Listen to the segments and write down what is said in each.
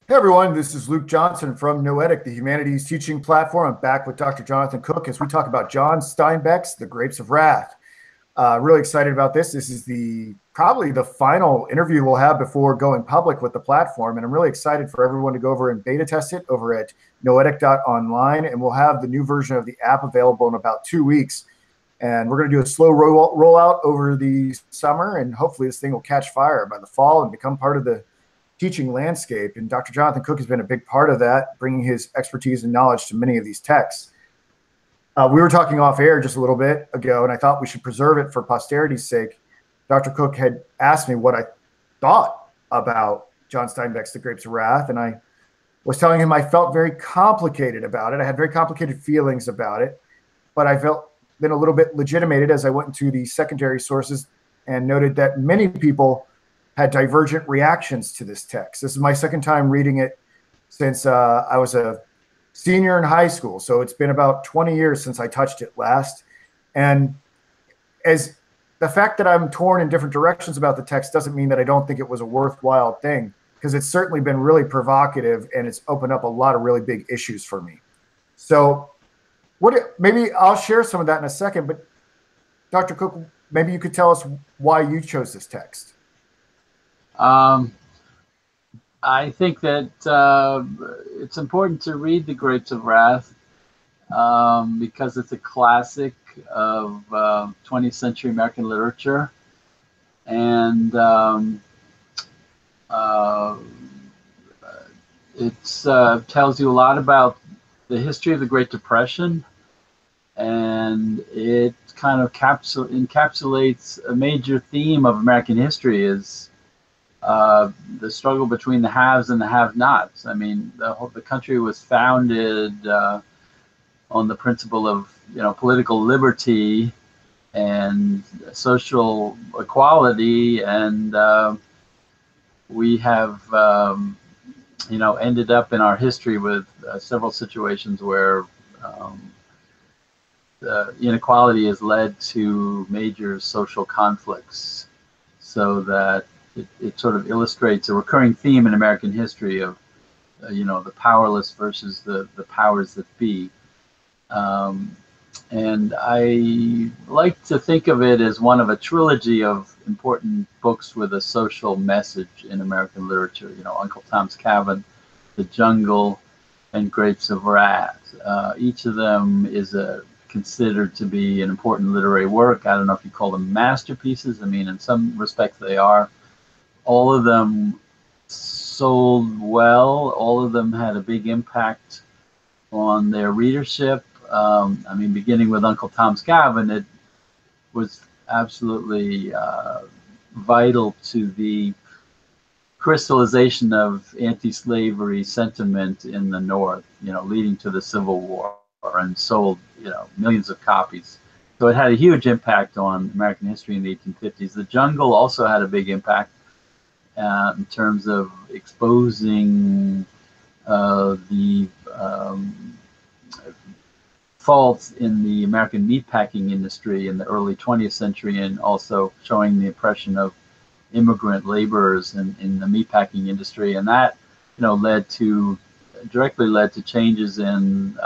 Hey everyone, this is Luke Johnson from Noetic, the humanities teaching platform. I'm back with Dr. Jonathan Cook as we talk about John Steinbeck's The Grapes of Wrath. Really excited about this. This is the probably the final interview we'll have before going public with the platform, and I'm really excited for everyone to go over and beta test it over at noetic.online, and we'll have the new version of the app available in about 2 weeks. And we're going to do a slow rollout over the summer, and hopefully this thing will catch fire by the fall and become part of the teaching landscape. And Dr. Jonathan Cook has been a big part of that, bringing his expertise and knowledge to many of these texts. We were talking off air just a little bit ago, and I thought we should preserve it for posterity's sake. Dr. Cook had asked me what I thought about John Steinbeck's The Grapes of Wrath, and I was telling him I felt very complicated about it. I had very complicated feelings about it, but I felt then a little bit legitimated as I went into the secondary sources and noted that many people had divergent reactions to this text. This is my second time reading it since I was a senior in high school. So it's been about 20 years since I touched it last. And as the fact that I'm torn in different directions about the text doesn't mean that I don't think it was a worthwhile thing, because it's certainly been really provocative and it's opened up a lot of really big issues for me. So maybe I'll share some of that in a second, but Dr. Cook, maybe you could tell us why you chose this text. I think that it's important to read The Grapes of Wrath because it's a classic of 20th century American literature, and it tells you a lot about the history of the Great Depression, and it kind of encapsulates a major theme of American history is the struggle between the haves and the have-nots. I mean, the country was founded on the principle of political liberty and social equality, and we have ended up in our history with several situations where inequality has led to major social conflicts, so that it sort of illustrates a recurring theme in American history of, the powerless versus the powers that be. And I like to think of it as one of a trilogy of important books with a social message in American literature. Uncle Tom's Cabin, The Jungle, and Grapes of Wrath. Each of them is considered to be an important literary work. I don't know if you call them masterpieces. I mean, in some respects they are. All of them sold well. All of them had a big impact on their readership. I mean, beginning with Uncle Tom's Cabin, it was absolutely vital to the crystallization of anti-slavery sentiment in the North, leading to the Civil War, and sold, millions of copies. So it had a huge impact on American history in the 1850s. The Jungle also had a big impact in terms of exposing the faults in the American meatpacking industry in the early 20th century, and also showing the oppression of immigrant laborers in the meatpacking industry. And that, directly led to changes in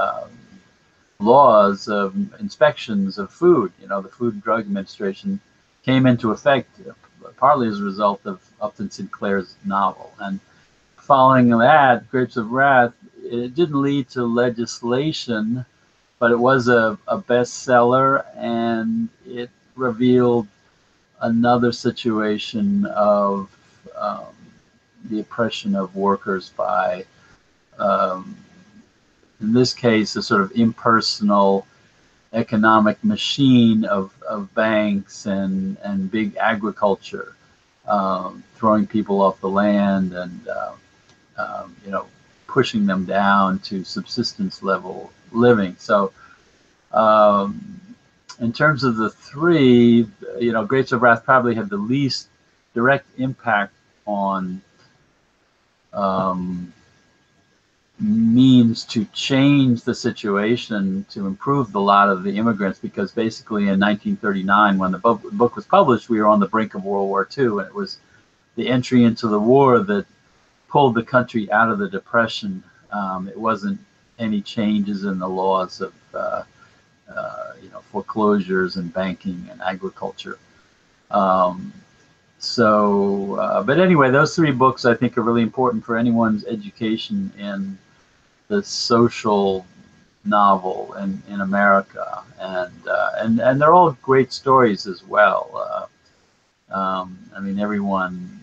laws of inspections of food. The Food and Drug Administration came into effect partly as a result of Upton Sinclair's novel. And following that, Grapes of Wrath, it didn't lead to legislation, but it was a bestseller, and it revealed another situation of the oppression of workers by, in this case, a sort of impersonal economic machine of banks and big agriculture, throwing people off the land and pushing them down to subsistence level living. So in terms of the three, Grapes of Wrath probably had the least direct impact on means to change the situation, to improve the lot of the immigrants, because basically in 1939, when the book was published, we were on the brink of World War II, and it was the entry into the war that pulled the country out of the Depression. It wasn't any changes in the laws of foreclosures and banking and agriculture. But anyway, those three books I think are really important for anyone's education in the social novel in America, and they're all great stories as well. I mean, everyone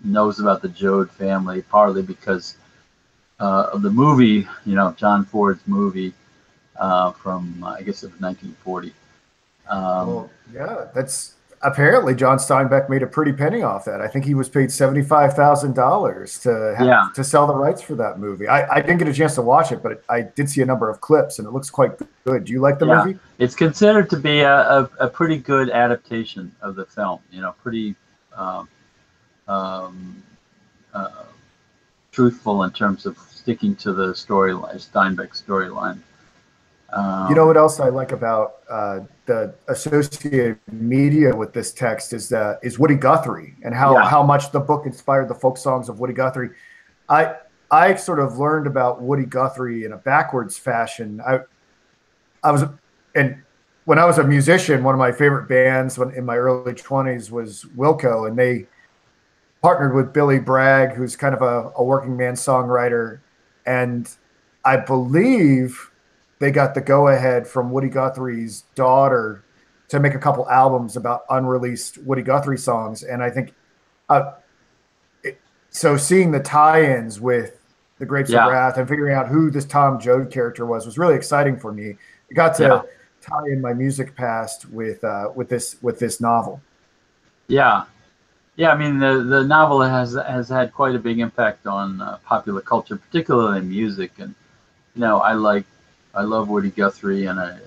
knows about the Joad family partly because of the movie, John Ford's movie from I guess it was 1940. Well, yeah, that's apparently John Steinbeck made a pretty penny off that. I think he was paid $75,000 to sell the rights for that movie. I didn't get a chance to watch it, but I did see a number of clips, and it looks quite good. Do you like the movie? It's considered to be a pretty good adaptation of the film. Pretty truthful in terms of sticking to the storyline, Steinbeck's storyline. You know what else I like about the associated media with this text is Woody Guthrie, and how much the book inspired the folk songs of Woody Guthrie. I sort of learned about Woody Guthrie in a backwards fashion. When I was a musician, one of my favorite bands in my early 20s was Wilco, and they partnered with Billy Bragg, who's kind of a working man songwriter, and I believe they got the go-ahead from Woody Guthrie's daughter to make a couple albums about unreleased Woody Guthrie songs. And I think, so seeing the tie-ins with the Grapes of Wrath and figuring out who this Tom Joad character was really exciting for me. It got to tie in my music past with this novel. Yeah. Yeah, I mean, the novel has had quite a big impact on popular culture, particularly music. And, I love Woody Guthrie, and I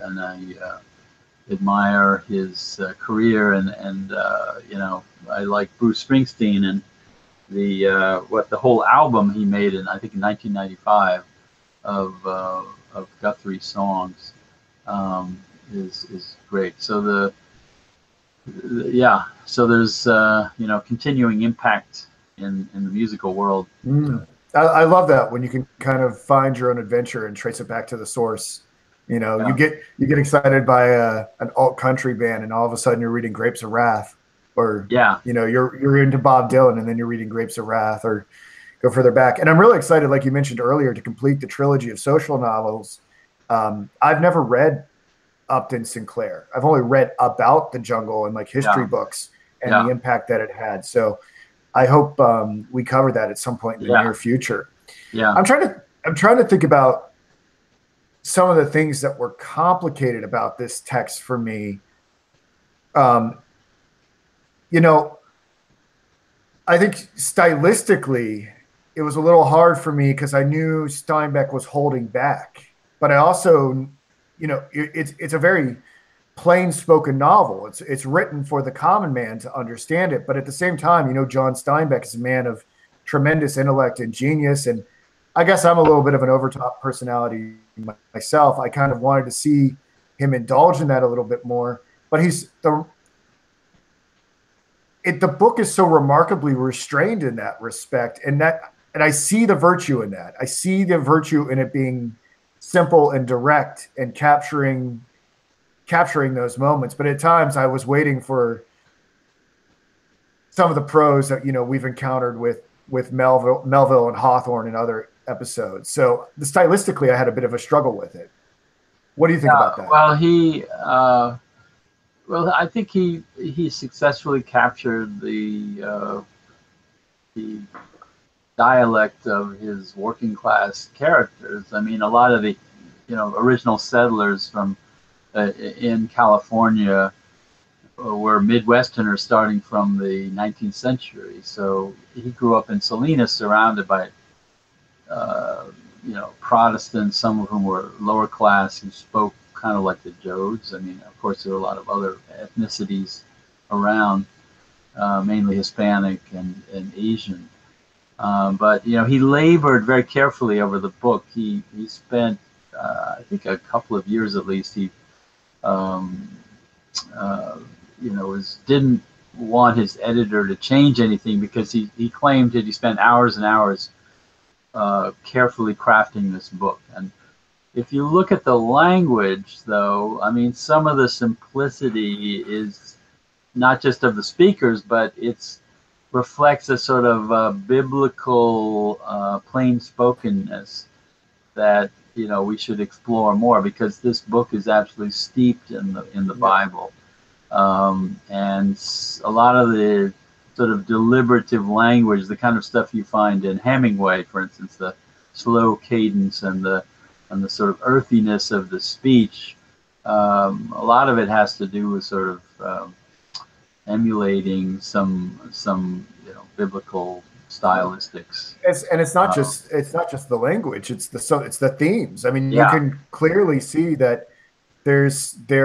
admire his career, and I like Bruce Springsteen, and the whole album he made in 1995 of Guthrie songs is great. So so there's continuing impact in the musical world. I love that when you can kind of find your own adventure and trace it back to the source. You get excited by an alt country band, and all of a sudden you're reading Grapes of Wrath, or you're into Bob Dylan, and then you're reading Grapes of Wrath, or go further back. And I'm really excited, like you mentioned earlier, to complete the trilogy of social novels. I've never read Upton Sinclair. I've only read about the jungle and like history books and the impact that it had. So I hope we cover that at some point in the near future. Yeah, I'm trying to think about some of the things that were complicated about this text for me. I think stylistically it was a little hard for me because I knew Steinbeck was holding back, but I also, it's a very plain spoken novel. It's written for the common man to understand it. But at the same time, John Steinbeck is a man of tremendous intellect and genius. And I guess I'm a little bit of an overtop personality myself. I kind of wanted to see him indulge in that a little bit more. But the book is so remarkably restrained in that respect. And I see the virtue in that. I see the virtue in it being simple and direct and capturing those moments. But at times I was waiting for some of the prose that we've encountered with Melville and Hawthorne and other episodes. So stylistically I had a bit of a struggle with it. What do you think about that? Well, I think he successfully captured the dialect of his working class characters. I mean, a lot of the original settlers from in California were Midwesterners starting from the 19th century. So he grew up in Salinas, surrounded by Protestants, some of whom were lower class, who spoke kind of like the Joads. I mean, of course, there were a lot of other ethnicities around, mainly Hispanic and Asian. But he labored very carefully over the book. He spent, I think, a couple of years at least. He didn't want his editor to change anything because he claimed that he spent hours and hours carefully crafting this book. And if you look at the language, though, I mean, some of the simplicity is not just of the speakers, but it's reflects a sort of biblical plain spokenness that we should explore more, because this book is absolutely steeped in the Bible, and a lot of the sort of deliberative language, the kind of stuff you find in Hemingway, for instance, the slow cadence and the sort of earthiness of the speech. A lot of it has to do with sort of emulating some biblical stylistics. It's not just the language; it's the themes. I mean, you Yeah. can clearly see that there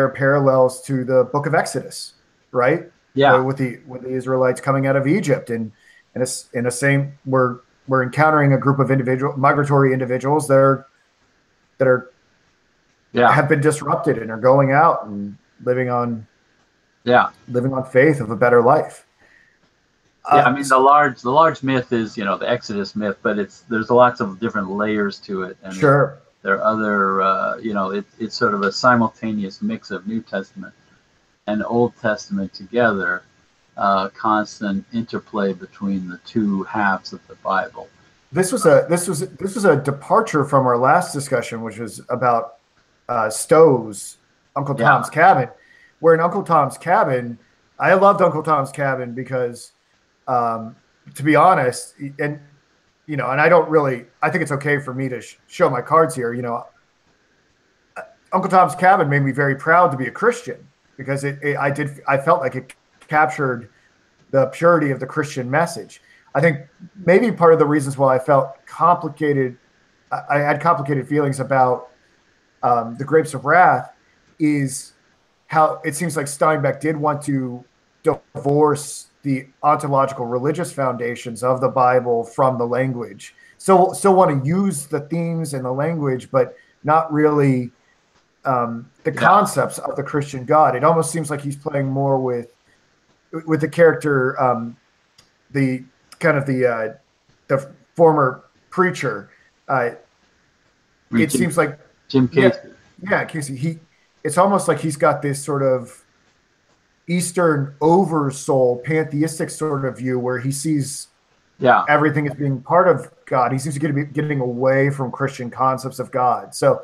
are parallels to the Book of Exodus, right? Yeah. With the Israelites coming out of Egypt, and it's in the same we're encountering a group of migratory individuals that are have been disrupted and are going out and living on faith of a better life. Yeah, I mean, the large myth is the Exodus myth, but there's lots of different layers to it, and sure, there are other it's sort of a simultaneous mix of New Testament and Old Testament together, constant interplay between the two halves of the Bible. This was a departure from our last discussion, which was about Stowe's Uncle Tom's Cabin, where in Uncle Tom's Cabin, I loved Uncle Tom's Cabin because, to be honest, and I don't really, I think it's okay for me to show my cards here. Uncle Tom's Cabin made me very proud to be a Christian, because I felt like it captured the purity of the Christian message. I think maybe part of the reasons why I felt complicated, I had complicated feelings about the Grapes of Wrath, is how it seems like Steinbeck did want to divorce the ontological religious foundations of the Bible from the language. Still want to use the themes and the language, but not really the concepts of the Christian God. It almost seems like he's playing more with the character, the kind of the former preacher. It seems like Jim Casey. Yeah, Casey. It's almost like he's got this sort of Eastern oversoul, pantheistic sort of view, where he sees everything as being part of God. He seems to be getting away from Christian concepts of God. So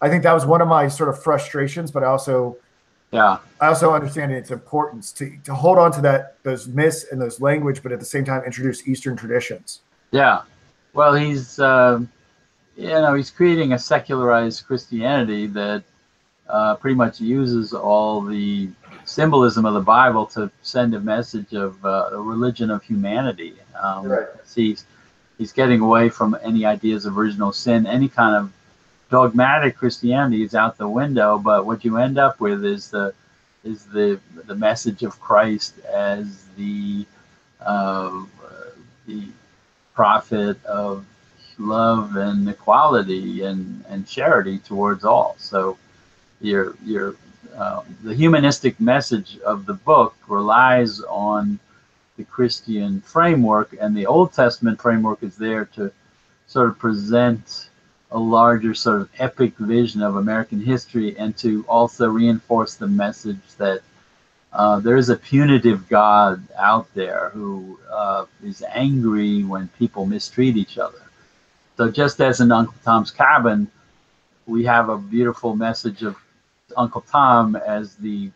I think that was one of my sort of frustrations, but I also understand its importance to hold on to those myths and those language, but at the same time introduce Eastern traditions. Yeah, well, he's he's creating a secularized Christianity that pretty much uses all the symbolism of the Bible to send a message of a religion of humanity. He's getting away from any ideas of original sin. Any kind of dogmatic Christianity is out the window, but what you end up with is the message of Christ as the prophet of love and equality and charity towards all. So the humanistic message of the book relies on the Christian framework, and the Old Testament framework is there to sort of present a larger sort of epic vision of American history, and to also reinforce the message that there is a punitive God out there who is angry when people mistreat each other. So just as in Uncle Tom's Cabin, we have a beautiful message of Uncle Tom as the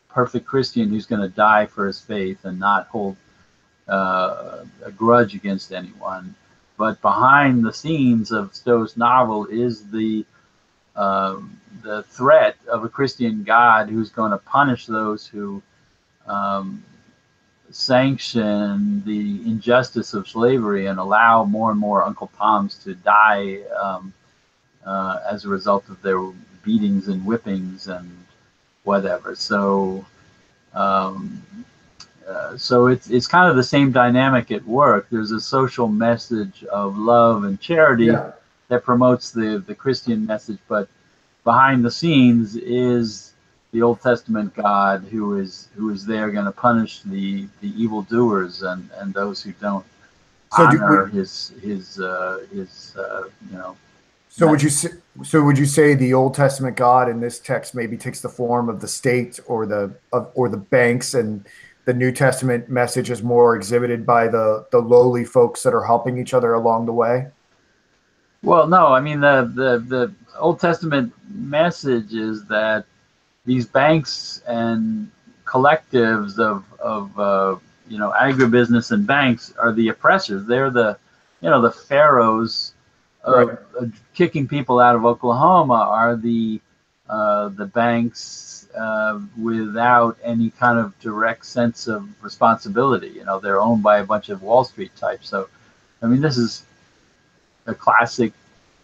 perfect Christian who's going to die for his faith and not hold a grudge against anyone. But behind the scenes of Stowe's novel is the threat of a Christian God who's going to punish those who sanction the injustice of slavery and allow more and more Uncle Toms to die as a result of their beatings and whippings and whatever. So it's kind of the same dynamic at work. There's a social message of love and charity that promotes the Christian message, but behind the scenes is the Old Testament God who is there going to punish the evildoers and those who don't honor his you know. So would you say the Old Testament God in this text maybe takes the form of the state or the banks, and the New Testament message is more exhibited by the lowly folks that are helping each other along the way? Well, no, I mean the Old Testament message is that these banks and collectives of you know, agribusiness and banks are the oppressors. They're the, you know, the pharaohs Right. of kicking people out of Oklahoma are the banks without any kind of direct sense of responsibility. You know, they're owned by a bunch of Wall Street types. So, I mean, this is a classic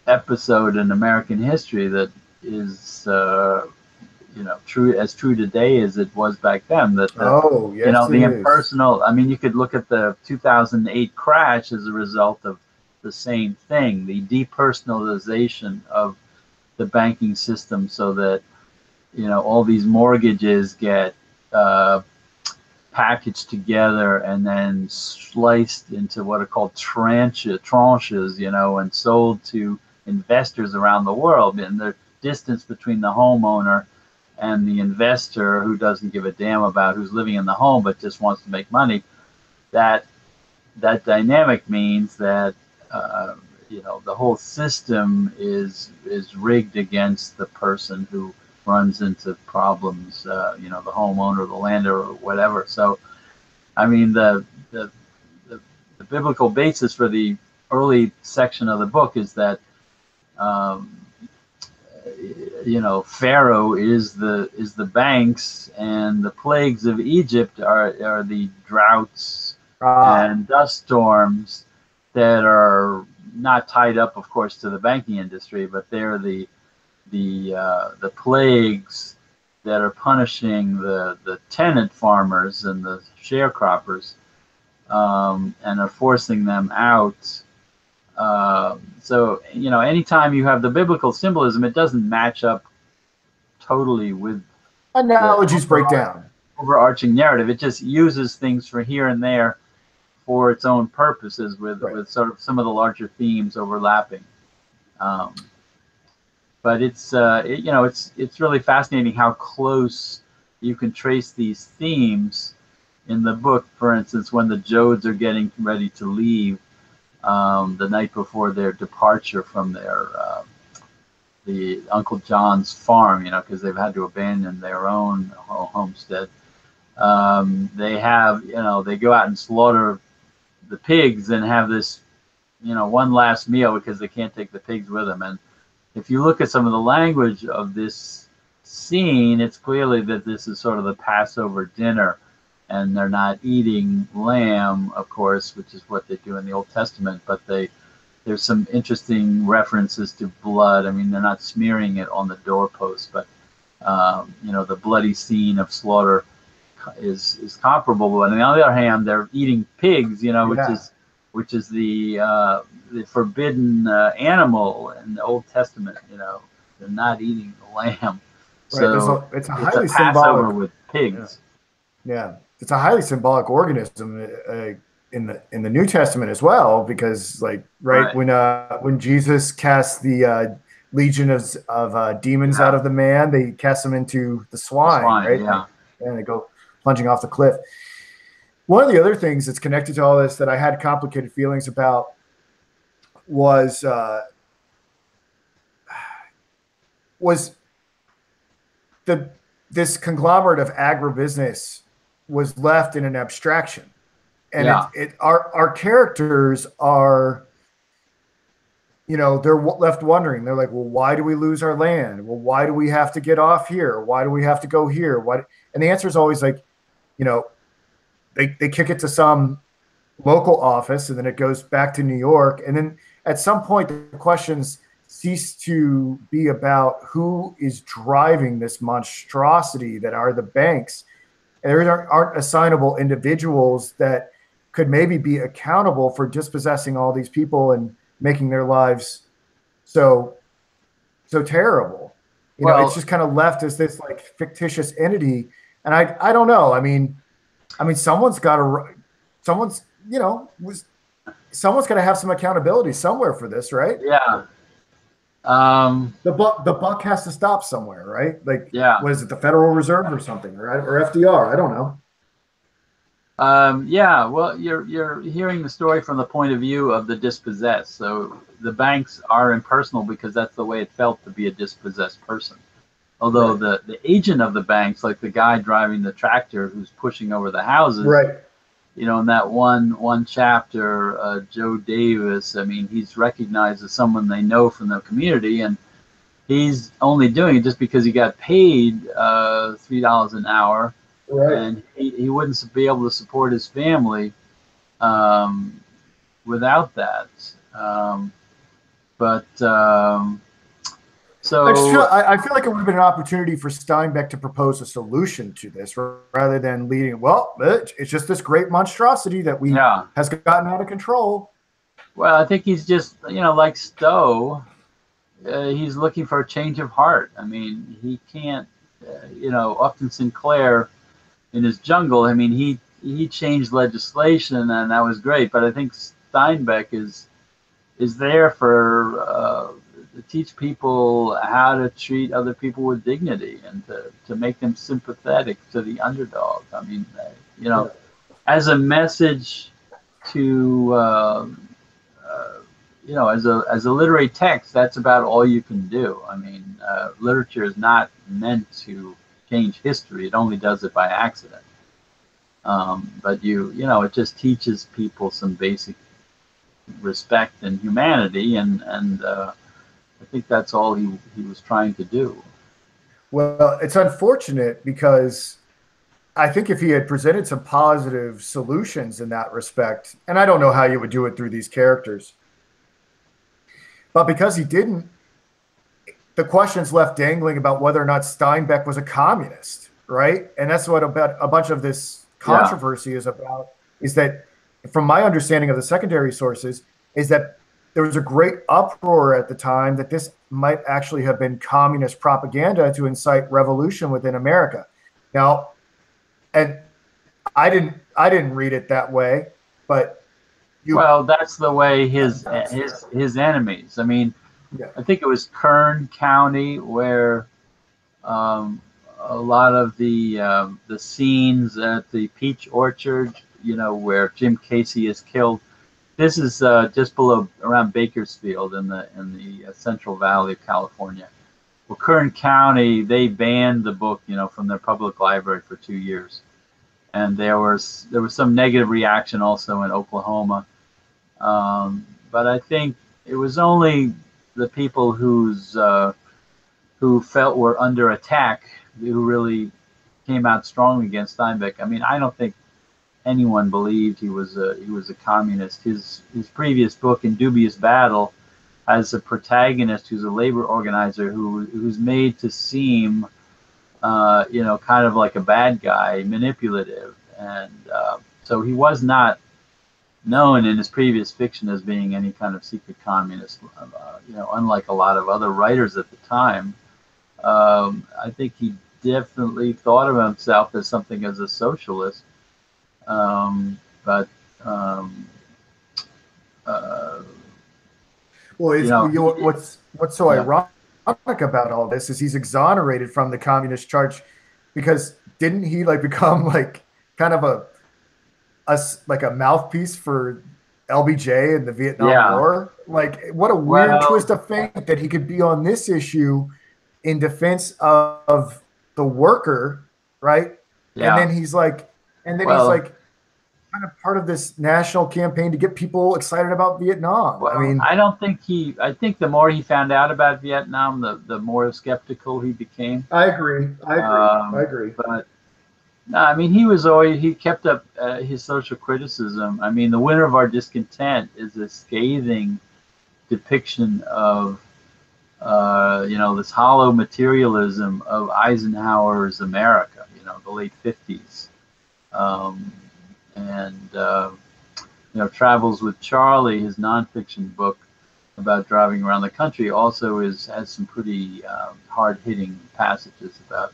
episode in American history that is, you know, true today as it was back then. That Oh, you know, yes, the it is. impersonal. I mean, you could look at the 2008 crash as a result of the same thing, the depersonalization of the banking system, so that, you know, all these mortgages get packaged together and then sliced into what are called tranches, you know, and sold to investors around the world. And the distance between the homeowner and the investor, who doesn't give a damn about who's living in the home but just wants to make money, that dynamic means that you know, the whole system is rigged against the person who runs into problems, you know, the homeowner, the landlord, or whatever. So, I mean, the biblical basis for the early section of the book is that, um, you know, Pharaoh is the banks, and the plagues of Egypt are the droughts Ah, and dust storms that are not tied up, of course, to the banking industry, but they're the plagues that are punishing the tenant farmers and the sharecroppers, and are forcing them out. So, you know, anytime you have the biblical symbolism, it doesn't match up totally with the analogies break down. overarching narrative. It just uses things for here and there for its own purposes, Right. with sort of some of the larger themes overlapping. Um, but it's you know, it's really fascinating how close you can trace these themes in the book. For instance, when the Joads are getting ready to leave, the night before their departure from their the Uncle John's farm, you know, because they've had to abandon their own homestead. They have, you know, they go out and slaughter the pigs and have this, you know, one last meal because they can't take the pigs with them. And if you look at some of the language of this scene, it's clearly that this is sort of the Passover dinner, and they're not eating lamb, of course, which is what they do in the Old Testament, but there's some interesting references to blood. I mean, they're not smearing it on the doorpost, but you know, the bloody scene of slaughter is comparable. But on the other hand, they're eating pigs, you know, Yeah. which is the forbidden animal in the Old Testament. You know, they're not eating the lamb, Right. so It's a it's a highly Passover symbolic. with Yeah. pigs. Yeah. It's a highly symbolic organism in the New Testament as well, because like right Right. when Jesus cast the legion of demons out Yeah. of the man, they cast them into the The swine, swine. right? Yeah. And they go plunging off the cliff. One of the other things that's connected to all this that I had complicated feelings about was was the this conglomerate of agribusiness was left in an abstraction, and Yeah. our characters are, you know, they're left wondering. They're like, well, why do we lose our land? Well, why do we have to get off here? Why do we have to go here? Why? And the answer is always like, you know, they kick it to some local office, and then it goes back to New York, and then at some point the questions cease to be about who is driving this monstrosity that are the banks. And there aren't assignable individuals that could maybe be accountable for dispossessing all these people and making their lives so terrible. You know, it's Well, just kind of left as this like fictitious entity. And I don't know. I mean, someone's got to, someone's, you know, was someone's going to have some accountability somewhere for this, right? Yeah. The buck has to stop somewhere, right? Like, Yeah. what is it, the Federal Reserve or something, right? Or FDR? I don't know. Yeah, well, you're hearing the story from the point of view of the dispossessed. So the banks are impersonal because that's the way it felt to be a dispossessed person. Although Right. the agent of the banks, like the guy driving the tractor who's pushing over the houses, Right. in that one chapter, Joe Davis, I mean, he's recognized as someone they know from the community, and he's only doing it just because he got paid $3 an hour, Right. and he wouldn't be able to support his family um, without that. Um, but so I feel like it would have been an opportunity for Steinbeck to propose a solution to this rather than leading. Well, it's just this great monstrosity that we yeah, has gotten out of control. well, I think he's just like Stowe. He's looking for a change of heart. I mean, he can't. Upton Sinclair in his jungle. I mean, he changed legislation, and that was great. But I think Steinbeck is there for to teach people how to treat other people with dignity and to make them sympathetic to the underdog. I mean, Yeah. as a message to as a literary text, that's about all you can do. I mean, literature is not meant to change history; it only does it by accident. But it just teaches people some basic respect and humanity, and I think that's all he was trying to do. Well, it's unfortunate because I think if he had presented some positive solutions in that respect, and I don't know how you would do it through these characters, but because he didn't, the question's left dangling about whether or not Steinbeck was a communist, right? And that's what about a bunch of this Yeah, controversy is about, is that from my understanding of the secondary sources, is that there was a great uproar at the time that this might actually have been communist propaganda to incite revolution within America. Now, and I didn't read it that way, but you well, that's the way his enemies. I mean, yeah. I think it was Kern County where a lot of the scenes at the peach orchard, where Jim Casey is killed. This is just below around Bakersfield in the Central Valley of California. Well, Kern County, they banned the book, from their public library for 2 years, and there was some negative reaction also in Oklahoma. But I think it was only the people who felt were under attack who really came out strongly against Steinbeck. I mean, I don't think anyone believed he was a communist. His previous book, In Dubious Battle, has a protagonist who's a labor organizer who's made to seem, kind of like a bad guy, manipulative, and so he was not known in his previous fiction as being any kind of secret communist. Unlike a lot of other writers at the time, I think he definitely thought of himself as something as a socialist. But uh, Well, you it's know, what's so yeah, ironic about all this is he's exonerated from the communist charge because didn't he like become like kind of like a mouthpiece for LBJ in the Vietnam yeah. War? Like, what a weird twist Well, of fate that he could be on this issue in defense of the worker, right? And yeah. then he's like, and then he's Well, like kind of part of this national campaign to get people excited about Vietnam. I well. mean, I don't think he. I think the more he found out about Vietnam, the more skeptical he became. I agree. I agree. I agree. But no, I mean, he kept up his social criticism. I mean, The Winter of Our Discontent is a scathing depiction of this hollow materialism of Eisenhower's America, the late 50s. Um, and Travels with Charlie, his nonfiction book about driving around the country, also has some pretty hard-hitting passages about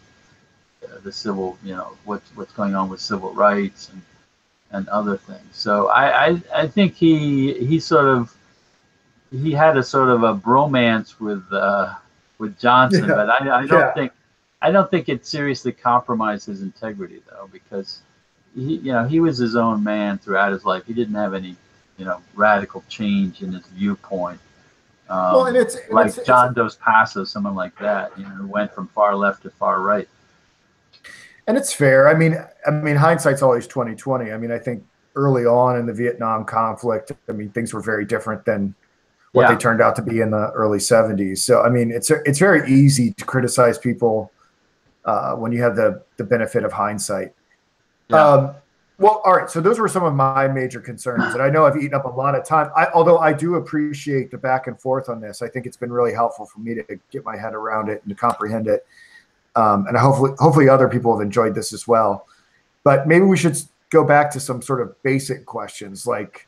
the civil, what's going on with civil rights, and other things. So I think he had a sort of a bromance with Johnson, Yeah. but Yeah. I don't think it seriously compromised his integrity though, because he was his own man throughout his life. He didn't have any radical change in his viewpoint. Well, and Like John Dos Passos, someone like that, who went from far left to far right. and it's fair. I mean, hindsight's always 2020. I mean, I think early on in the Vietnam conflict, I mean, things were very different than what they Yeah, turned out to be in the early 70s. So, I mean, it's very easy to criticize people when you have the benefit of hindsight. yeah, Um, well, all right. So those were some of my major concerns, and I know I've eaten up a lot of time. Although I do appreciate the back and forth on this, I think it's been really helpful for me to get my head around it and to comprehend it. And hopefully other people have enjoyed this as well. But maybe we should go back to some sort of basic questions, like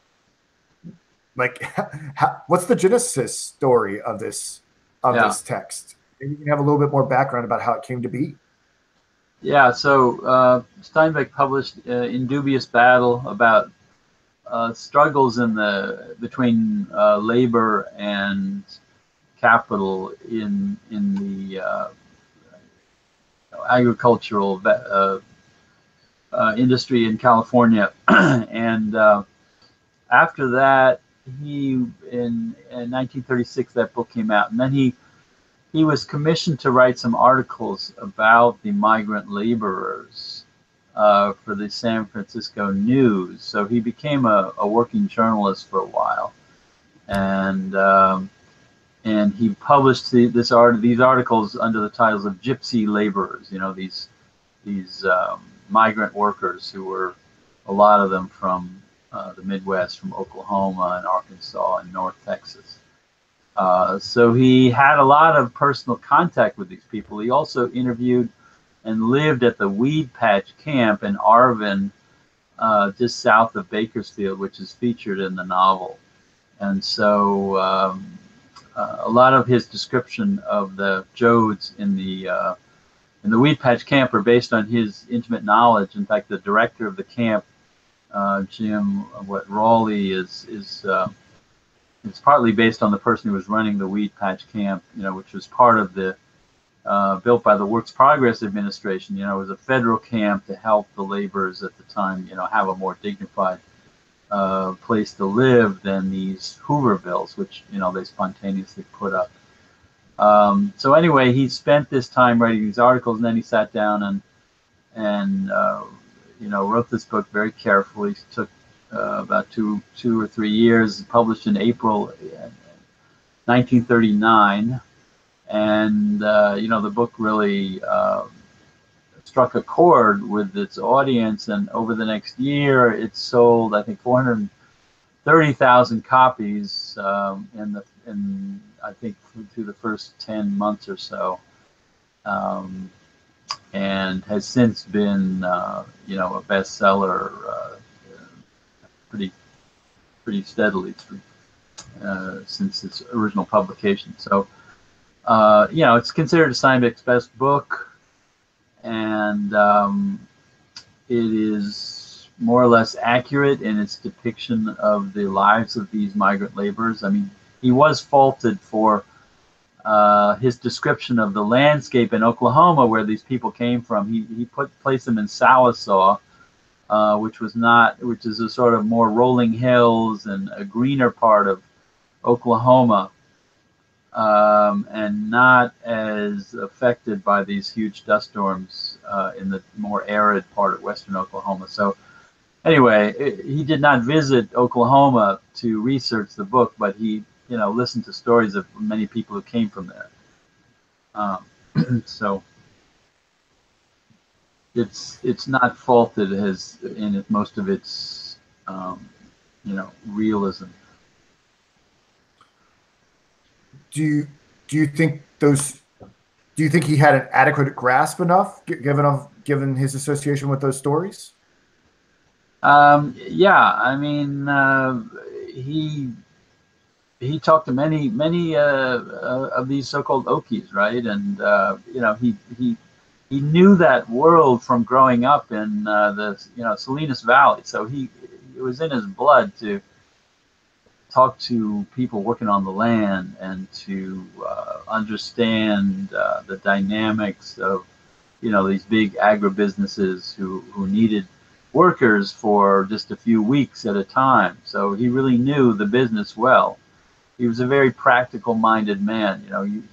what's the genesis story of this yeah. text? Maybe you can have a little bit more background about how it came to be. Yeah, so Steinbeck published in Dubious Battle about struggles between labor and capital in the agricultural industry in California, and after that, in 1936 that book came out, and then he was commissioned to write some articles about the migrant laborers for the San Francisco News. So he became a working journalist for a while, and he published these articles under the titles of gypsy laborers. These migrant workers who were, a lot of them from the Midwest, from Oklahoma and Arkansas and North Texas. So he had a lot of personal contact with these people. He also interviewed and lived at the Weed Patch Camp in Arvin, just south of Bakersfield, which is featured in the novel. And so a lot of his description of the Joads in the Weed Patch Camp are based on his intimate knowledge. In fact, the director of the camp, Jim Rawley, it's partly based on the person who was running the Weed Patch Camp, which was part of the built by the Works Progress Administration. It was a federal camp to help the laborers at the time, have a more dignified place to live than these Hoovervilles, which they spontaneously put up. So anyway, he spent this time writing these articles, and then he sat down and wrote this book very carefully. It took about two or 3 years. Published in April 1939, and the book really struck a chord with its audience. And over the next year, it sold, I think, 430,000 copies in I think through the first 10 months or so, and has since been a bestseller pretty steadily since its original publication. So it's considered Steinbeck's best book, and it is more or less accurate in its depiction of the lives of these migrant laborers. I mean, he was faulted for his description of the landscape in Oklahoma where these people came from. He placed them in Sallisaw, which is a sort of more rolling hills and a greener part of Oklahoma, and not as affected by these huge dust storms in the more arid part of western Oklahoma. So anyway, he did not visit Oklahoma to research the book, but he listened to stories of many people who came from there. So it's not faulted as in most of its realism. Do you think he had an adequate grasp enough given his association with those stories? Yeah, I mean, he talked to many of these so-called Okies, right? And he knew that world from growing up in the Salinas Valley. So it was in his blood to talk to people working on the land and to understand the dynamics of these big agribusinesses who needed workers for just a few weeks at a time. So he really knew the business well. He was a very practical minded man.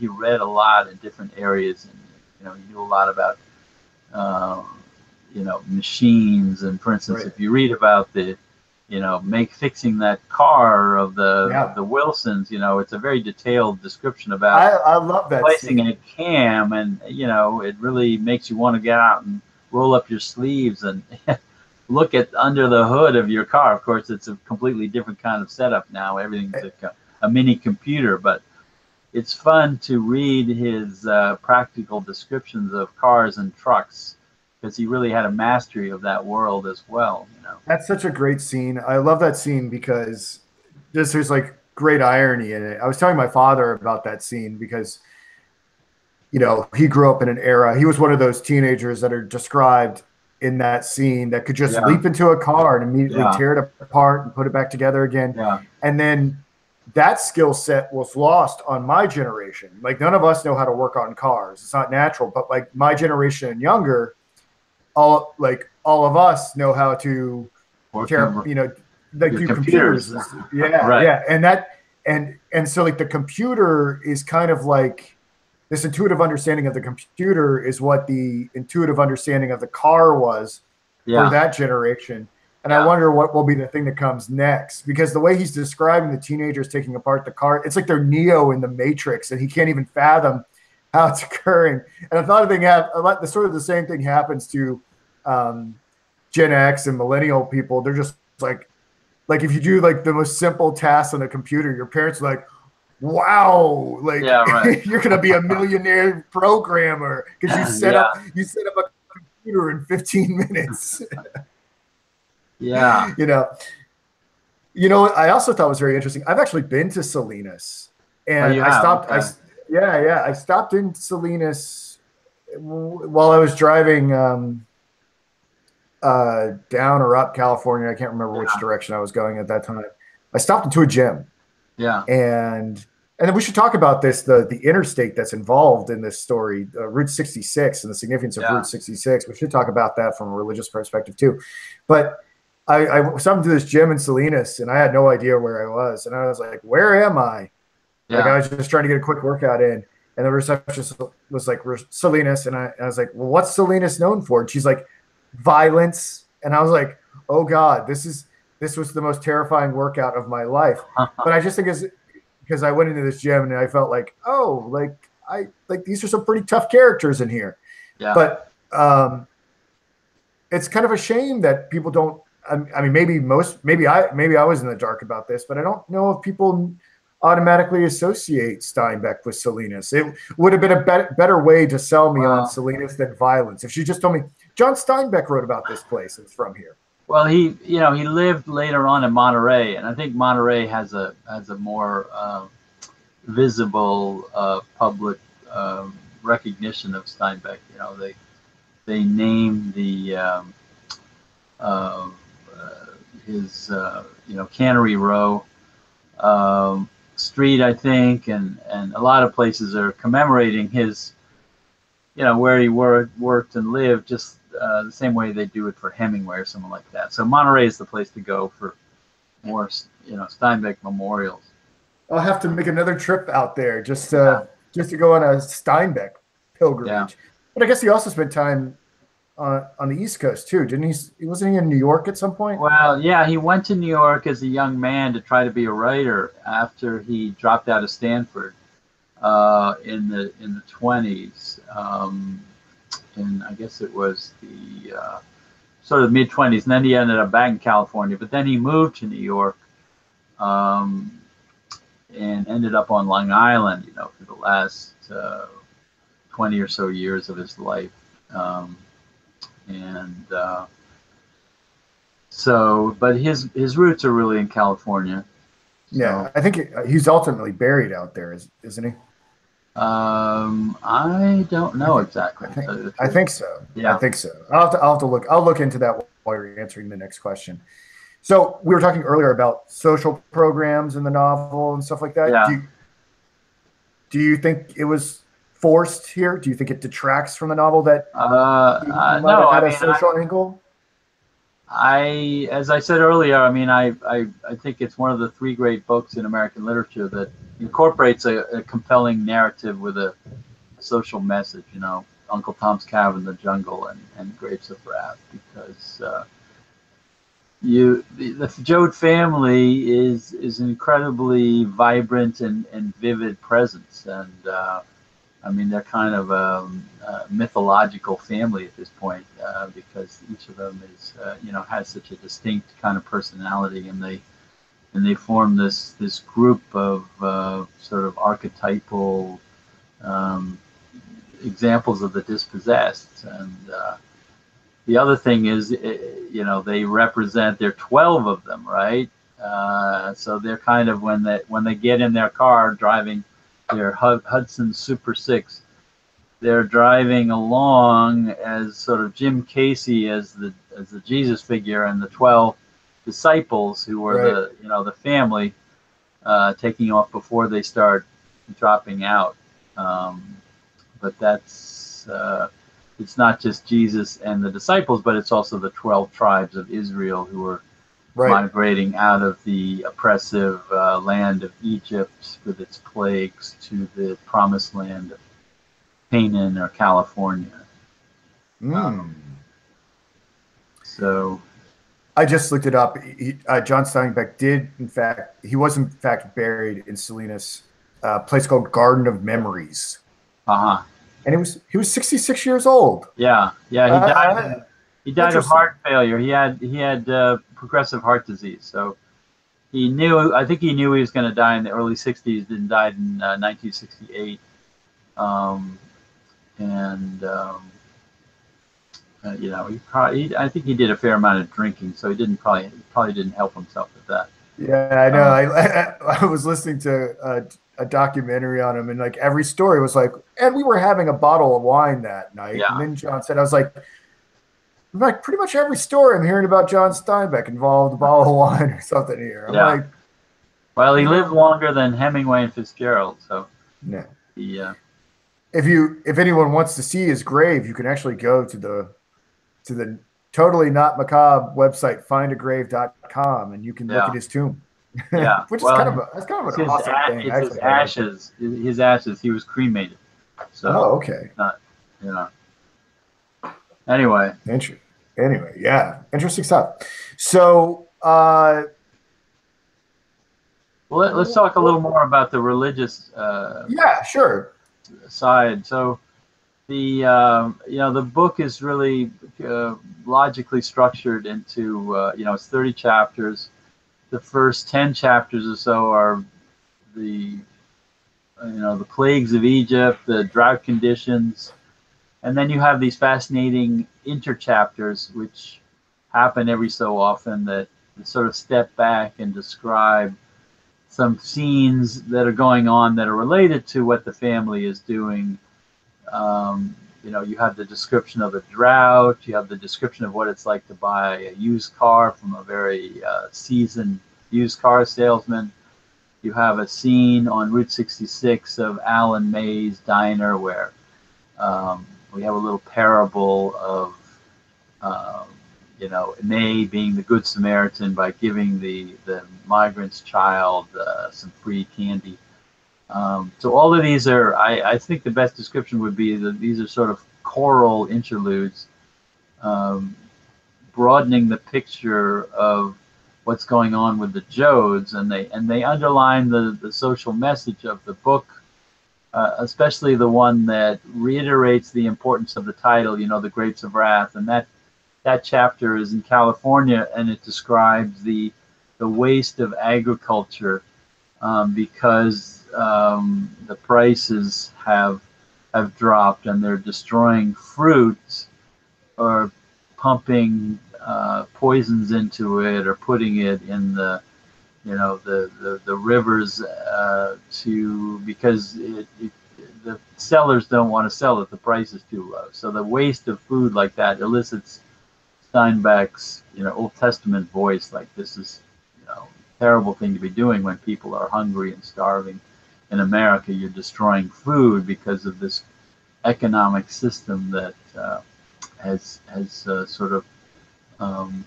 He read a lot in different areas, and he knew a lot about machines. And for instance, Right. if you read about the fixing that car of Yeah. the Wilsons, it's a very detailed description about I love that placing scene. a cam, and it really makes you want to get out and roll up your sleeves and look at under the hood of your car. Of course, it's a completely different kind of setup now. Everything's a mini computer, but it's fun to read his practical descriptions of cars and trucks, because he really had a mastery of that world as well. That's such a great scene. I love that scene because there's like great irony in it. I was telling my father about that scene because he grew up in an era. He was one of those teenagers that are described in that scene that could just Yeah, leap into a car and immediately yeah, tear it apart and put it back together again. yeah, And then that skill set was lost on my generation. Like none of us know how to work on cars. It's not natural, but like my generation and younger, all of us know how to working like your do computers. computers. Yeah, Right. yeah. And so like the computer is kind of like this intuitive understanding of the computer is what the intuitive understanding of the car was for Yeah, that generation. And I yeah, wonder what will be the thing that comes next, because the way he's describing the teenagers taking apart the car, it's like they're Neo in the Matrix, and he can't even fathom how it's occurring. And I thought the sort of the same thing happens to um, Gen X and millennial people. They're just like if you do like the most simple tasks on a computer, your parents are like, wow, like yeah, right. you're gonna be a millionaire programmer because Yeah, you set up a computer in 15 minutes. yeah. you know, I also thought was very interesting. I've actually been to Salinas, Oh, and you have? Okay. yeah, I stopped in Salinas while I was driving down or up California. I can't remember which Yeah, direction I was going at that time. I stopped into a gym, yeah, and then we should talk about this the interstate that's involved in this story, Route 66, and the significance of Route yeah, 66. We should talk about that from a religious perspective too. But I stopped into this gym in Salinas, and I had no idea where I was, and I was like, "Where am I?" Like I yeah. was just trying to get a quick workout in, and the receptionist was like, "Salinas," and I was like, "Well, what's Salinas known for?" And she's like, "Violence," and I was like, "Oh God, this was the most terrifying workout of my life." But I just think it's because I went into this gym and I felt like, oh, like I like these are some pretty tough characters in here. Yeah. But it's kind of a shame that people don't. I mean, maybe I was in the dark about this, but I don't know if people automatically associate Steinbeck with Salinas. It would have been a better way to sell me on Well, Salinas than violence if she just told me John Steinbeck wrote about this place. It's from here. well, he lived later on in Monterey, and I think Monterey has a more visible public recognition of Steinbeck. They named the uh, his Cannery Row street, I think, and a lot of places are commemorating his where he worked and lived, just the same way they do it for Hemingway or something like that. So Monterey is the place to go for more Steinbeck memorials. I'll have to make another trip out there Yeah, just to go on a Steinbeck yeah. pilgrimage. But I guess he also spent time on the East Coast too, didn't he? Wasn't he in New York at some point? Well, yeah, he went to New York as a young man to try to be a writer after he dropped out of Stanford in the 20s, and I guess it was the sort of mid 20s, and then he ended up back in California. But then he moved to New York um, and ended up on Long Island, for the last 20 or so years of his life, and so, but his roots are really in California. Yeah, So I think he's ultimately buried out there, isn't he? I don't know I exactly, to think tell you the I truth. think so. I Yeah, think so. I'll have to look. I'll look into that while you're answering the next question. So we were talking earlier about social programs in the novel and stuff like that. yeah. Do you think it was forced here? Do you think it detracts from the novel that he might No, have I had a mean, social angle? as I said earlier, I mean, I think it's one of the three great books in American literature that incorporates a compelling narrative with a social message. You know, Uncle Tom's Cabin, The Jungle, and Grapes of Wrath, because the Joad family is an incredibly vibrant and vivid presence, and I mean, they're kind of a mythological family at this point, because each of them is, has such a distinct kind of personality, and they form this group of sort of archetypal um, examples of the dispossessed. And the other thing is, they represent. There are 12 of them, right? So they're kind of, when they get in their car driving their Hudson Super 6, they're driving along as sort of Jim Casey as the Jesus figure, and the 12 disciples who were Right. the family, taking off before they start dropping out. But that's it's not just Jesus and the disciples, but it's also the 12 tribes of Israel who were Right. migrating out of the oppressive land of Egypt with its plagues to the promised land of Canaan or California. Um, Mm. so I just looked it up. John Steinbeck he was in fact buried in Salinas, a place called Garden of Memories, uh-huh. and he was 66 years old. Yeah, he died. Uh, He died of Interesting. heart failure. He had progressive heart disease. So he knew. I think he knew he was going to die in the early '60s. Then died in 1968. Um, and I think he did a fair amount of drinking, so he probably didn't help himself with that. Yeah, I know. Um, I was listening to a documentary on him, and like every story was like, and we were having a bottle of wine that night. And yeah, then John said, I was like pretty much every story I'm hearing about John Steinbeck involved a bottle of wine or something here. I'm yeah. like, Well, he you lived know, longer than Hemingway and Fitzgerald, so no. he. If anyone wants to see his grave, you can actually go to the totally not macabre website findagrave.com, and you can look Yeah, at his tomb, yeah. which is Well, that's kind of it's an awesome thing. it's I his actually kind of like it. ashes. His ashes. He was cremated, so Oh, okay. not you know. Anyway, Interesting. Anyway, yeah, interesting stuff. So, well, let's talk a little more about the religious yeah, sure. side. So the book is really logically structured into it's 30 chapters. The first 10 chapters or so are the the plagues of Egypt, the drought conditions, and then you have these fascinating interchapters which happen every so often that sort of step back and describe some scenes that are going on that are related to what the family is doing. You have the description of a drought. You have the description of what it's like to buy a used car from a very seasoned used car salesman. You have a scene on Route 66 of Alan May's diner where we have a little parable of um, May being the good Samaritan by giving the migrant's child some free candy. So all of these are, I think the best description would be that these are sort of choral interludes, um, broadening the picture of what's going on with the Joads, and they underline the social message of the book, especially the one that reiterates the importance of the title, the Grapes of Wrath, and that chapter is in California, and it describes the waste of agriculture, because the prices have dropped and they're destroying fruits, or pumping poisons into it, or putting it in the rivers, to because the sellers don't want to sell it. The price is too low. So the waste of food like that elicits Steinbeck's, Old Testament voice, like this is, terrible thing to be doing when people are hungry and starving. In America, you're destroying food because of this economic system that has sort of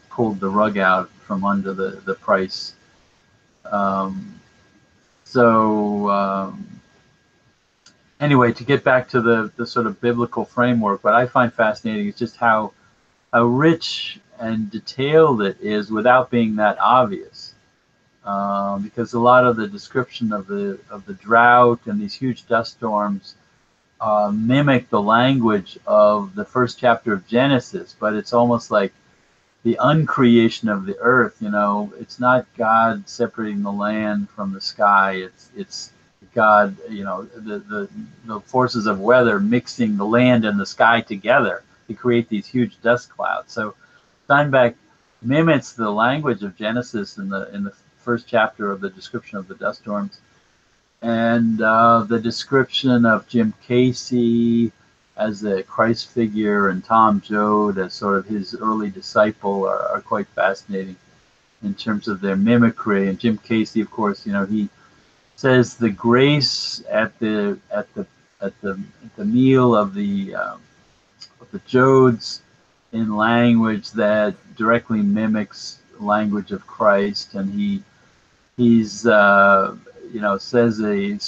pulled the rug out from under the price. Anyway, to get back to the sort of biblical framework, what I find fascinating is just how rich and detailed it is without being that obvious. Because a lot of the description of the drought and these huge dust storms mimic the language of the first chapter of Genesis, but it's almost like the uncreation of the earth. It's not God separating the land from the sky. It's God, the forces of weather mixing the land and the sky together to create these huge dust clouds. So Steinbeck mimics the language of Genesis in the first chapter of the description of the dust storms, and the description of Jim Casey as a Christ figure and Tom Joad as sort of his early disciple are quite fascinating in terms of their mimicry. And Jim Casey, of course, he says the grace at the meal of the Joads in language that directly mimics language of Christ, and he's says a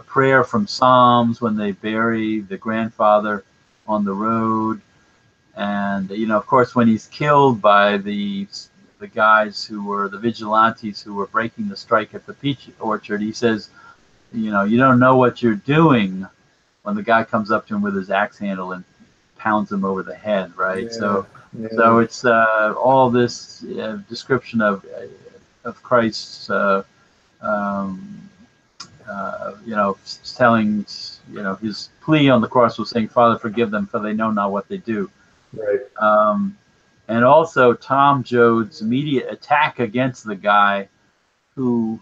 prayer from Psalms when they bury the grandfather on the road, and of course when he's killed by the guys who were the vigilantes who were breaking the strike at the peach orchard, he says, you don't know what you're doing, when the guy comes up to him with his axe handle and pounds him over the head, right? Yeah. So it's all this description of Christ's telling, his plea on the cross was saying, Father, forgive them, for they know not what they do. Right. And also Tom Joad's immediate attack against the guy who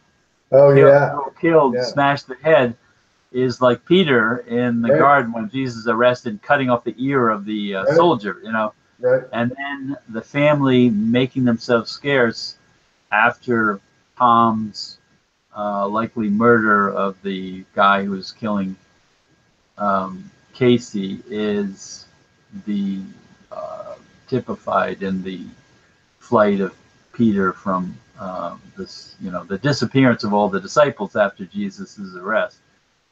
killed, smashed the head, is like Peter in the garden when Jesus is arrested, cutting off the ear of the soldier, Right. And then the family making themselves scarce after Tom's likely murder of the guy who was killing Casey is the typified in the flight of Peter from the disappearance of all the disciples after Jesus's arrest.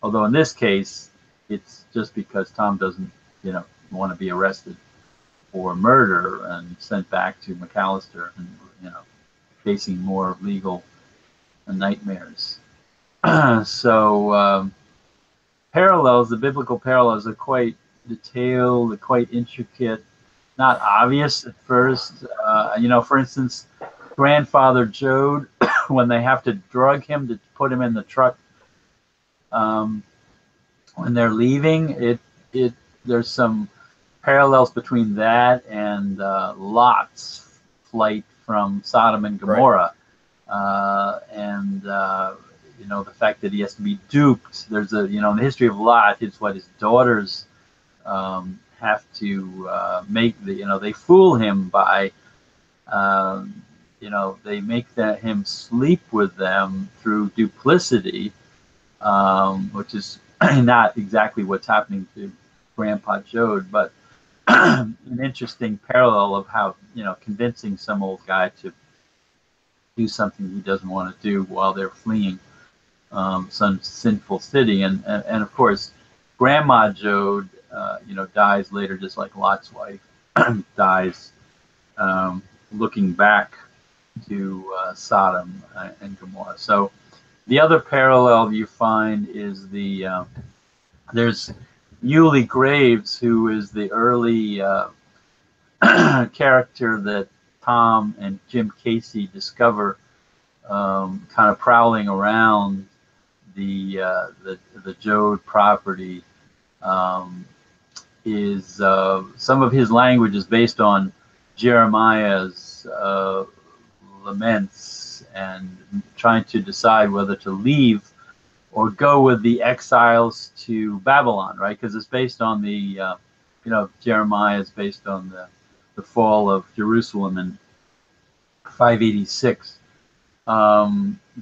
Although in this case, it's just because Tom doesn't, want to be arrested for murder and sent back to McAllister and, facing more legal nightmares. So parallels, the biblical parallels are quite detailed, quite intricate, not obvious at first. For instance, grandfather Joad, when they have to drug him to put him in the truck, when they're leaving, there's some parallels between that and Lot's flight from Sodom and Gomorrah. Right. The fact that he has to be duped. There's in the history of Lot, it's what his daughters have to make they fool him by they make him sleep with them through duplicity, which is not exactly what's happening to Grandpa Joad, but an interesting parallel of how convincing some old guy to do something he doesn't want to do while they're fleeing some sinful city, and of course Grandma Joad dies later, just like Lot's wife dies, looking back to Sodom and Gomorrah. So the other parallel you find is there's Yulee Graves, who is the early character that Tom and Jim Casey discover, kind of prowling around the Joad property. Is some of his language is based on Jeremiah's laments and trying to decide whether to leave or go with the exiles to Babylon, right? Because it's based on the Jeremiah is based on the fall of Jerusalem in 586.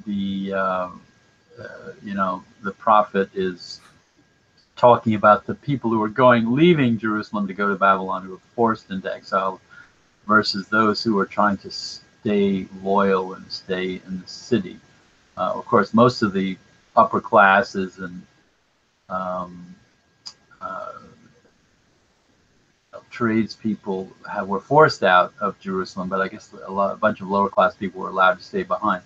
The prophet is talking about the people who are leaving Jerusalem to go to Babylon, who were forced into exile, versus those who are trying to stay loyal and stay in the city. Of course, most of the upper classes and tradespeople were forced out of Jerusalem, but I guess a bunch of lower class people were allowed to stay behind.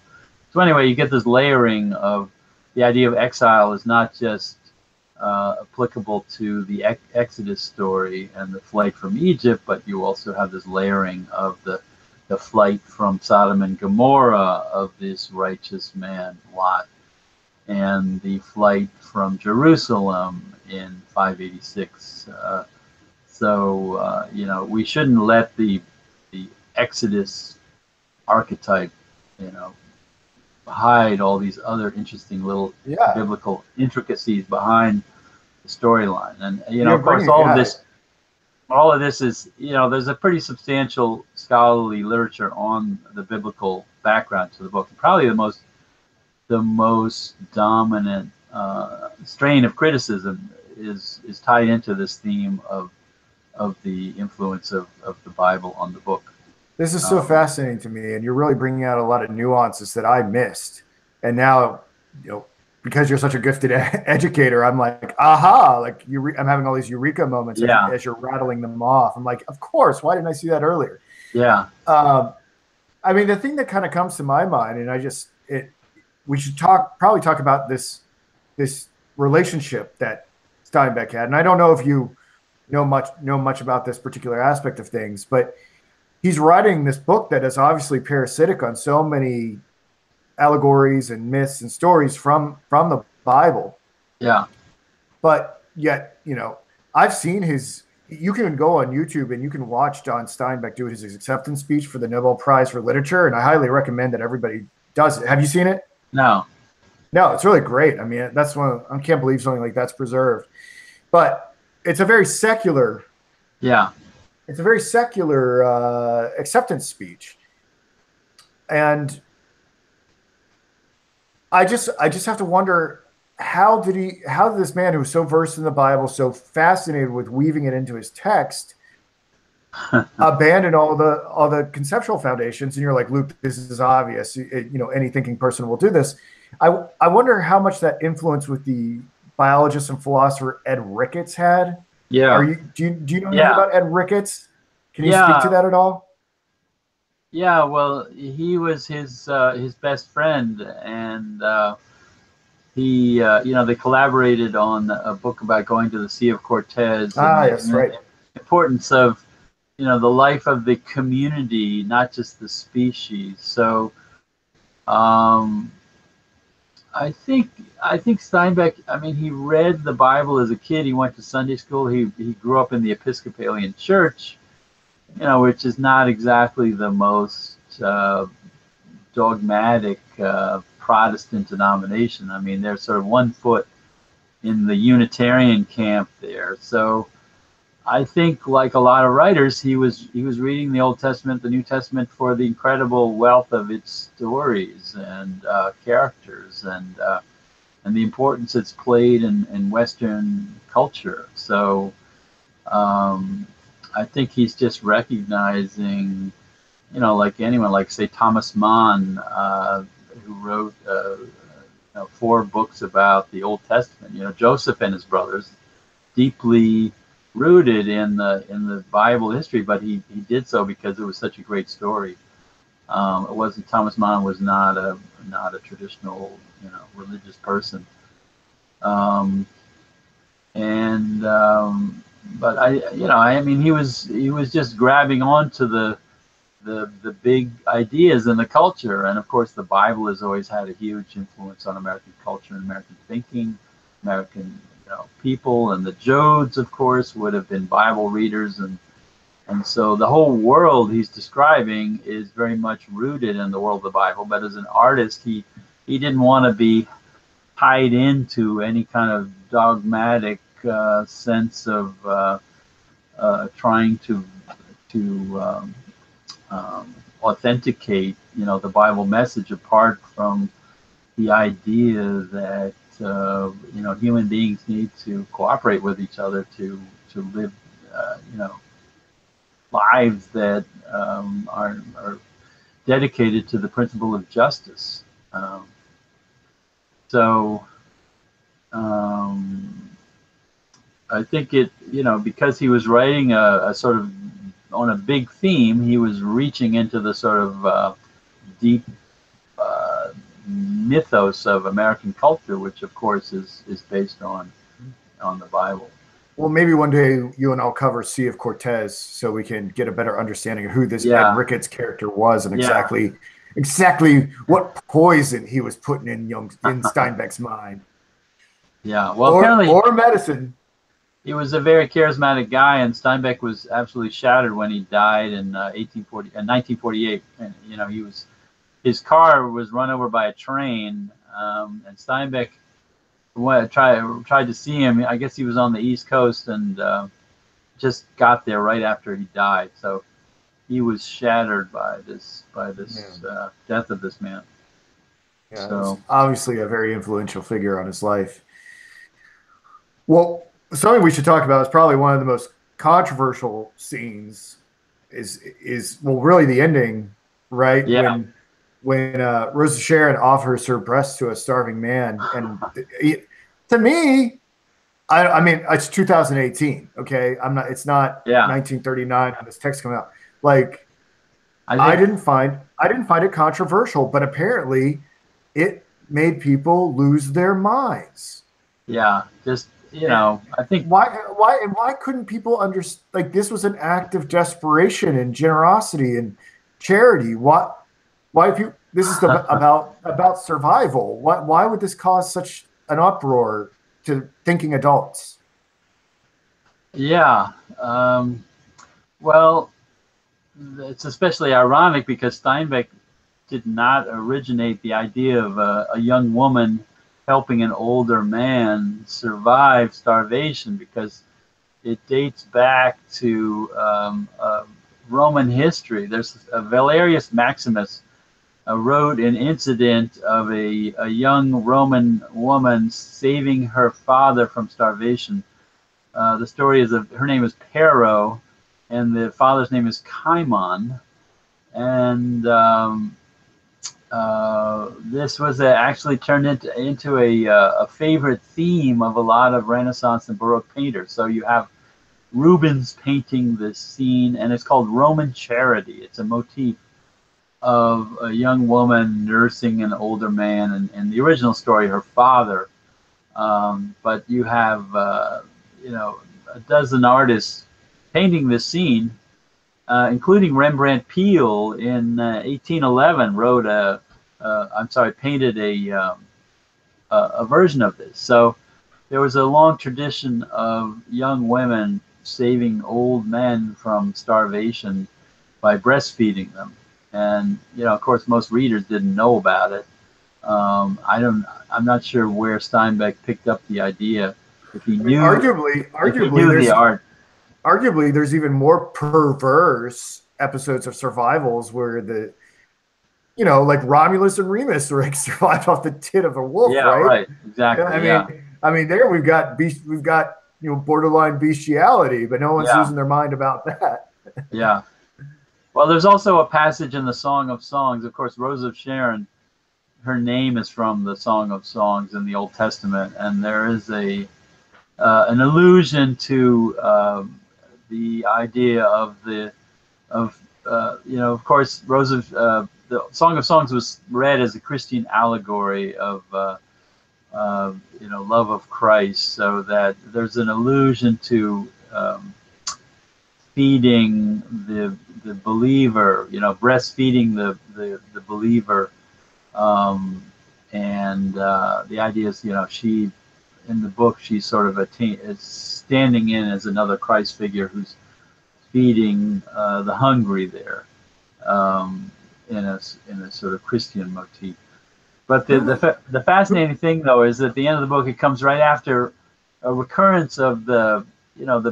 So anyway, you get this layering of the idea of exile is not just applicable to the Exodus story and the flight from Egypt, but you also have this layering of the flight from Sodom and Gomorrah of this righteous man, Lot, and the flight from Jerusalem in 586. We shouldn't let the Exodus archetype, hide all these other interesting little biblical intricacies behind the storyline. And of course, all of this is, there's a pretty substantial scholarly literature on the biblical background to the book. Probably the most dominant strain of criticism is tied into this theme of the influence of the Bible on the book. This is so fascinating to me, and you're really bringing out a lot of nuances that I missed. And now, because you're such a gifted educator, I'm like, aha, like I'm having all these eureka moments as you're rattling them off. I'm like, of course, why didn't I see that earlier? Yeah. I mean, the thing that kind of comes to my mind, and we should probably talk about this relationship that Steinbeck had. And I don't know if you know much about this particular aspect of things, but he's writing this book that is obviously parasitic on so many allegories and myths and stories from the Bible. Yeah. But yet, I've seen you can go on YouTube and you can watch John Steinbeck do his acceptance speech for the Nobel Prize for Literature. And I highly recommend that everybody does it. Have you seen it? No, it's really great. I mean, that's I can't believe something like that's preserved, but it's a very secular. Yeah. It's a very secular acceptance speech. And I just have to wonder, how did this man who was so versed in the Bible, so fascinated with weaving it into his text, abandon all the conceptual foundations? And you're like, Luke, this is obvious. Any thinking person will do this. I wonder how much that influence with the biologist and philosopher Ed Ricketts had. Yeah. Do you know anything about Ed Ricketts? Can you speak to that at all? Yeah, well, he was his best friend, and they collaborated on a book about going to the Sea of Cortez. Yes, right. The importance of, the life of the community, not just the species. So, I think Steinbeck, he read the Bible as a kid. He went to Sunday school. He grew up in the Episcopalian Church, which is not exactly the most dogmatic Protestant denomination. They're sort of 1 foot in the Unitarian camp there. So I think, like a lot of writers, he was reading the Old Testament, the New Testament, for the incredible wealth of its stories and characters and the importance it's played in Western culture. So I think he's just recognizing, like anyone, like say Thomas Mann, who wrote 4 books about the Old Testament. Joseph and his brothers, deeply rooted in the Bible history, but he did so because it was such a great story. It wasn't, Thomas Mann was not a traditional religious person, but he was just grabbing onto the big ideas in the culture. And of course the Bible has always had a huge influence on American culture and American thinking, American people. And the Joads, of course, would have been Bible readers, and so the whole world he's describing is very much rooted in the world of the Bible. But as an artist, he didn't want to be tied into any kind of dogmatic sense of trying to authenticate, the Bible message apart from the idea that human beings need to cooperate with each other to live lives that are dedicated to the principle of justice. So I think because he was writing a sort of on a big theme, he was reaching into the sort of deep mythos of American culture, which of course is based on the Bible. Well, maybe one day you and I'll cover Sea of Cortez so we can get a better understanding of who this Ed Ricketts character was and exactly what poison he was putting in Steinbeck's mind. Yeah, well, or medicine. He was a very charismatic guy, and Steinbeck was absolutely shattered when he died in 1948. And his car was run over by a train, and Steinbeck tried to see him. I guess he was on the East Coast and just got there right after he died. So he was shattered by this death of this man. Yeah, so obviously a very influential figure on his life. Well, something we should talk about is probably one of the most controversial scenes is really the ending, right? Yeah. When Rosa Sharon offers her breast to a starving man, and to me, I mean, it's 2018. Okay, it's not 1939 when this text came out. Like, I didn't find it controversial, but apparently, it made people lose their minds. Yeah, just I think why couldn't people understand? Like, this was an act of desperation and generosity and charity. Why if you this is about survival? Why would this cause such an uproar to thinking adults? Yeah, well, it's especially ironic because Steinbeck did not originate the idea of a young woman helping an older man survive starvation, because it dates back to Roman history. There's Valerius Maximus wrote an incident of a young Roman woman saving her father from starvation. The story is her name is Pero, and the father's name is Cimon, and this was actually turned into a favorite theme of a lot of Renaissance and Baroque painters. So you have Rubens painting this scene, and it's called Roman Charity. It's a motif of a young woman nursing an older man, and in the original story, her father. But you have, a dozen artists painting this scene, including Rembrandt Peale in 1811 painted a version of this. So there was a long tradition of young women saving old men from starvation by breastfeeding them. And, of course, most readers didn't know about it. I'm not sure where Steinbeck picked up the idea. If he knew, arguably the art. Arguably, there's even more perverse episodes of survivals where like Romulus and Remus survived off the tit of a wolf, yeah, right? Exactly. I mean, there we've got borderline bestiality, but no one's losing their mind about that. Yeah. Well, there's also a passage in the Song of Songs. Of course, Rose of Sharon, her name is from the Song of Songs in the Old Testament, and there is an allusion to the idea of of course, the Song of Songs was read as a Christian allegory of love of Christ, so that there's an allusion to feeding the believer, breastfeeding the believer, and the idea is, she, in the book, she's sort of is standing in as another Christ figure who's feeding the hungry there, in a sort of Christian motif. But the fascinating thing, though, is at the end of the book, it comes right after a recurrence of the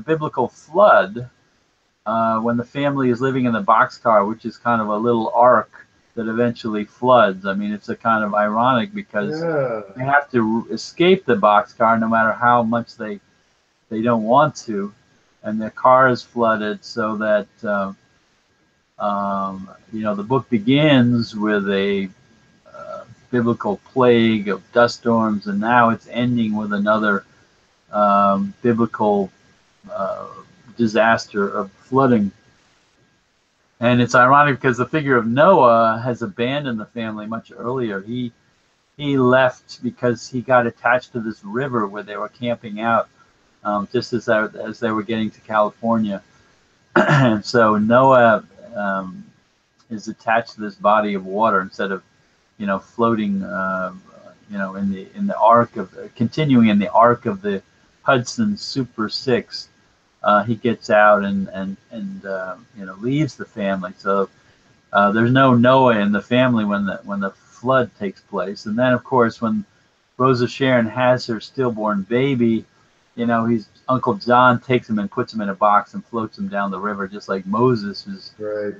biblical flood, when the family is living in the boxcar, which is kind of a little ark that eventually floods. I mean, it's a kind of ironic because they have to escape the boxcar no matter how much they don't want to, and their car is flooded, so that the book begins with a biblical plague of dust storms, and now it's ending with another biblical disaster of flooding. And it's ironic because the figure of Noah has abandoned the family much earlier. He left because he got attached to this river where they were camping out, just as they were getting to California. And so Noah is attached to this body of water instead of floating in the ark of continuing in the ark of the Hudson Super 6. He gets out and leaves the family. So there's no Noah in the family when the flood takes place. And then, of course, when Rose of Sharon has her stillborn baby, Uncle John takes him and puts him in a box and floats him down the river, just like Moses was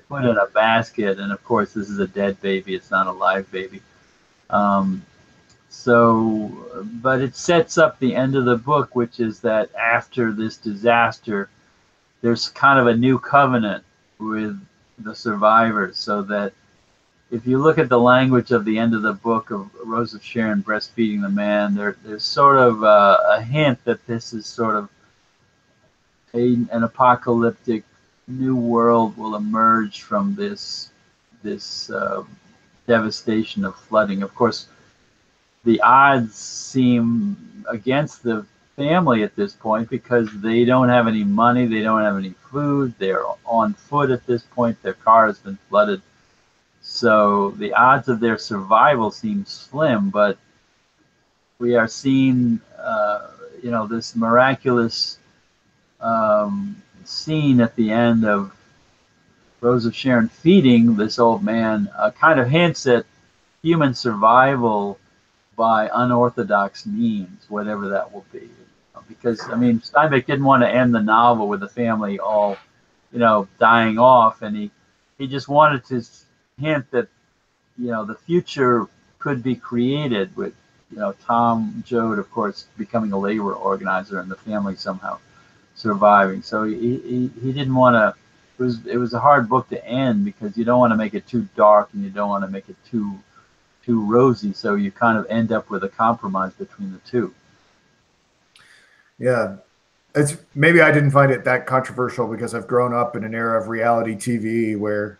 put in a basket. And of course, this is a dead baby; it's not a live baby. But it sets up the end of the book, which is that after this disaster, there's kind of a new covenant with the survivors, so that if you look at the language of the end of the book of Rose of Sharon breastfeeding the man, there's sort of a hint that this is sort of an apocalyptic new world will emerge from this devastation of flooding. Of course, the odds seem against the family at this point because they don't have any money, they don't have any food, they're on foot at this point, their car has been flooded. So the odds of their survival seem slim, but we are seeing, this miraculous scene at the end of Rose of Sharon feeding this old man, kind of hints at human survival by unorthodox means, whatever that will be. Because, I mean, Steinbeck didn't want to end the novel with the family all, dying off, and he just wanted to hint that, the future could be created with, Tom Joad, of course, becoming a labor organizer and the family somehow surviving. So he didn't want to. It was a hard book to end because you don't want to make it too dark and you don't want to make it too rosy. So you kind of end up with a compromise between the two. Yeah. Maybe I didn't find it that controversial because I've grown up in an era of reality TV where,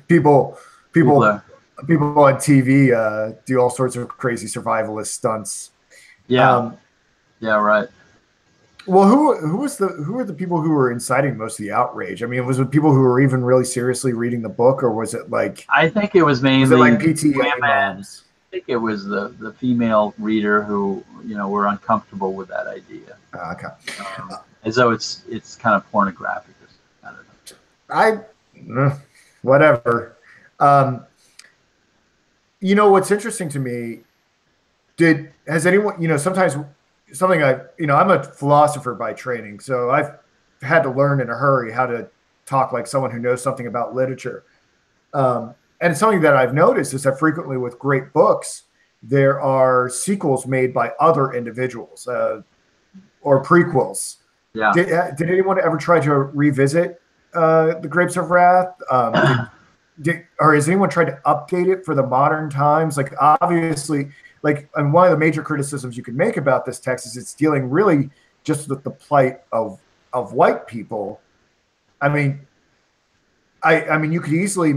people on TV do all sorts of crazy survivalist stunts. Yeah. Yeah. Right. Well, who are the people who were inciting most of the outrage? I mean, was it people who were even really seriously reading the book, or was it like? I think it was mainly like PTA moms. I think it was the female reader who were uncomfortable with that idea. Okay. As though it's kind of pornographic or something. I don't know. Whatever. What's interesting to me, has anyone, sometimes something I'm a philosopher by training, so I've had to learn in a hurry how to talk like someone who knows something about literature. And it's something that I've noticed is that frequently with great books, there are sequels made by other individuals or prequels. Yeah. Did anyone ever try to revisit The Grapes of Wrath? Or has anyone tried to update it for the modern times? Like, obviously, and one of the major criticisms you can make about this text is it's dealing really just with the plight of white people. I mean, you could easily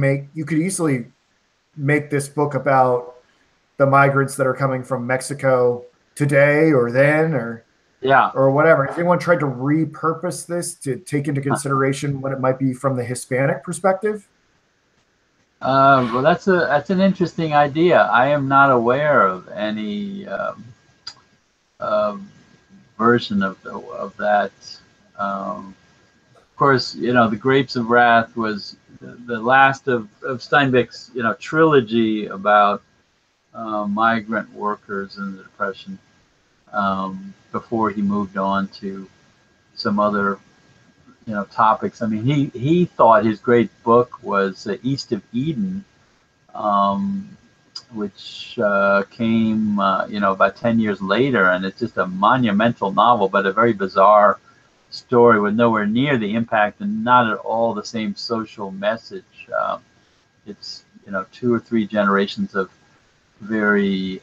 make this book about the migrants that are coming from Mexico today or then or whatever. Has anyone tried to repurpose this to take into consideration what it might be from the Hispanic perspective? Well, that's an interesting idea. I am not aware of any version of that. Of course, The Grapes of Wrath was the last of Steinbeck's, trilogy about migrant workers in the Depression, before he moved on to some other, topics. I mean, he thought his great book was East of Eden, which came, about 10 years later, and it's just a monumental novel, but a very bizarre story with nowhere near the impact and not at all the same social message. It's 2 or 3 generations of very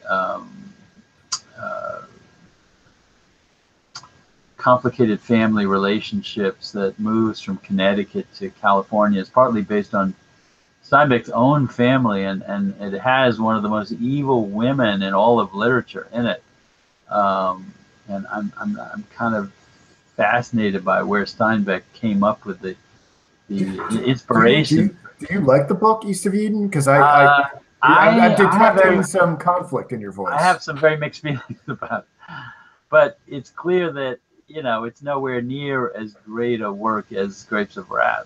complicated family relationships that moves from Connecticut to California. It's partly based on Steinbeck's own family, and it has one of the most evil women in all of literature in it. And I'm kind of fascinated by where Steinbeck came up with the inspiration. Do you like the book East of Eden? Because I'm detecting some conflict in your voice. I have some very mixed feelings about it, but it's clear that it's nowhere near as great a work as Grapes of Wrath.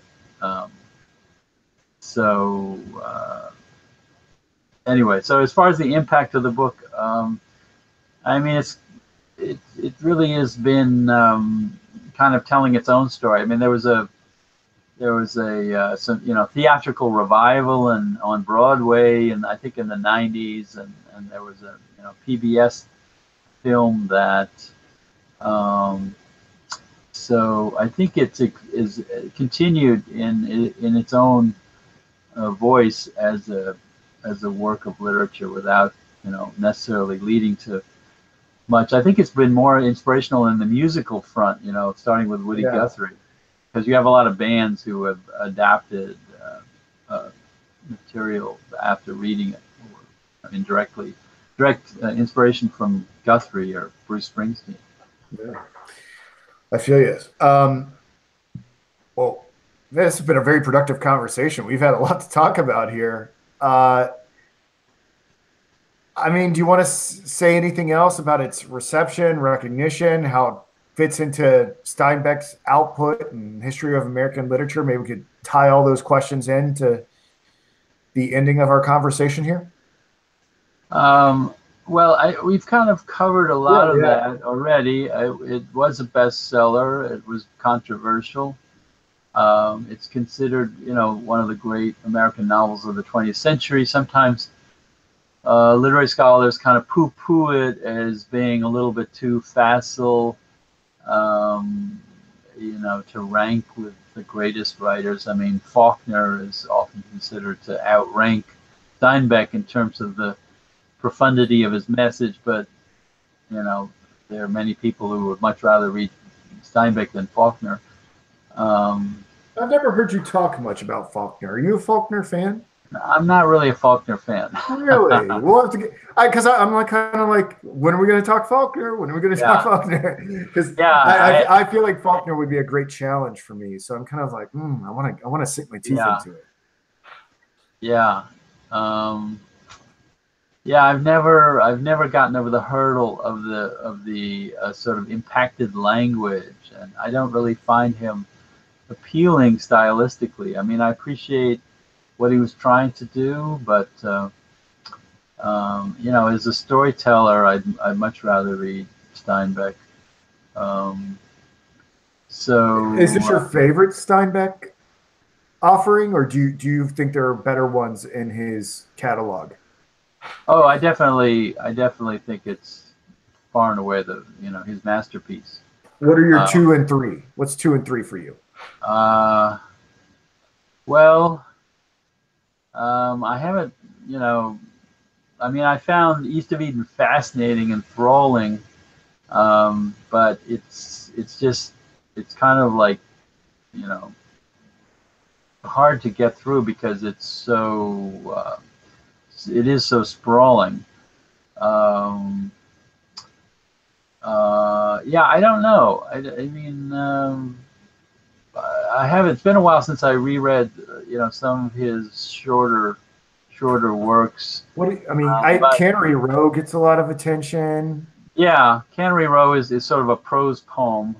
Anyway, so as far as the impact of the book, I mean, it really has been kind of telling its own story. I mean, there was a some theatrical revival on Broadway, and I think in the 90s, and there was a PBS film that. So I think it is continued in its own voice as a work of literature without necessarily leading to much. I think it's been more inspirational in the musical front, starting with Woody Guthrie, because you have a lot of bands who have adapted material after reading it, or direct inspiration from Guthrie or Bruce Springsteen. Yeah, I feel you. Well, this has been a very productive conversation. We've had a lot to talk about here. I mean, do you want to say anything else about its reception, recognition, how it fits into Steinbeck's output and history of American literature? Maybe we could tie all those questions into the ending of our conversation here. Well, we've kind of covered a lot of that already. It was a bestseller. It was controversial. It's considered, one of the great American novels of the 20th century. Sometimes literary scholars kind of poo-poo it as being a little bit too facile, to rank with the greatest writers. I mean, Faulkner is often considered to outrank Steinbeck in terms of the profundity of his message, but there are many people who would much rather read Steinbeck than Faulkner. I've never heard you talk much about Faulkner. Are you a Faulkner fan? I'm not really a Faulkner fan. Really? We'll have to get, because I'm like kind of like, when are we going to talk Faulkner? When are we going to talk Faulkner? Because I feel like Faulkner would be a great challenge for me. So I'm kind of like, I want to sink my teeth into it. Yeah. I've never gotten over the hurdle of the sort of impacted language, and I don't really find him appealing stylistically. I mean, I appreciate what he was trying to do, but as a storyteller, I'd much rather read Steinbeck. So, is this your favorite Steinbeck offering, or do you think there are better ones in his catalog? Oh, I definitely think it's far and away his masterpiece. What are your 2 and 3? What's 2 and 3 for you? I haven't, I mean, I found East of Eden fascinating and enthralling, but it's kind of like, hard to get through because it's so, it is so sprawling. I don't know. I mean, I haven't. It's been a while since I reread, some of his shorter works. Cannery Row gets a lot of attention. Yeah, Cannery Row is sort of a prose poem.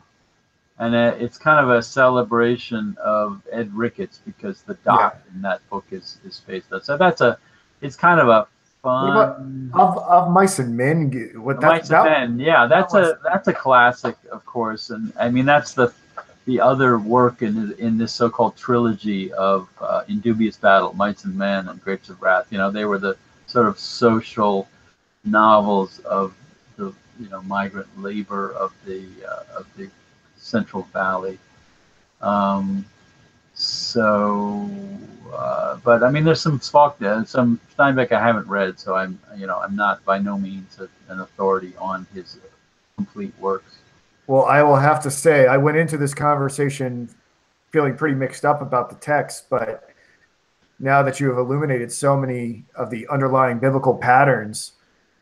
And it's kind of a celebration of Ed Ricketts because the dot in that book is spaced out. So it's kind of a What about fun. of Mice and Men? What Mice and Men, yeah, that's a classic, of course, and I mean that's the other work in this so-called trilogy of In Dubious Battle, Mice and Men, and Grapes of Wrath. You know, they were the sort of social novels of the migrant labor of the Central Valley. But I mean, there's some some Steinbeck I haven't read, so I'm not by no means an authority on his complete works. Well, I will have to say, I went into this conversation feeling pretty mixed up about the text, but now that you have illuminated so many of the underlying biblical patterns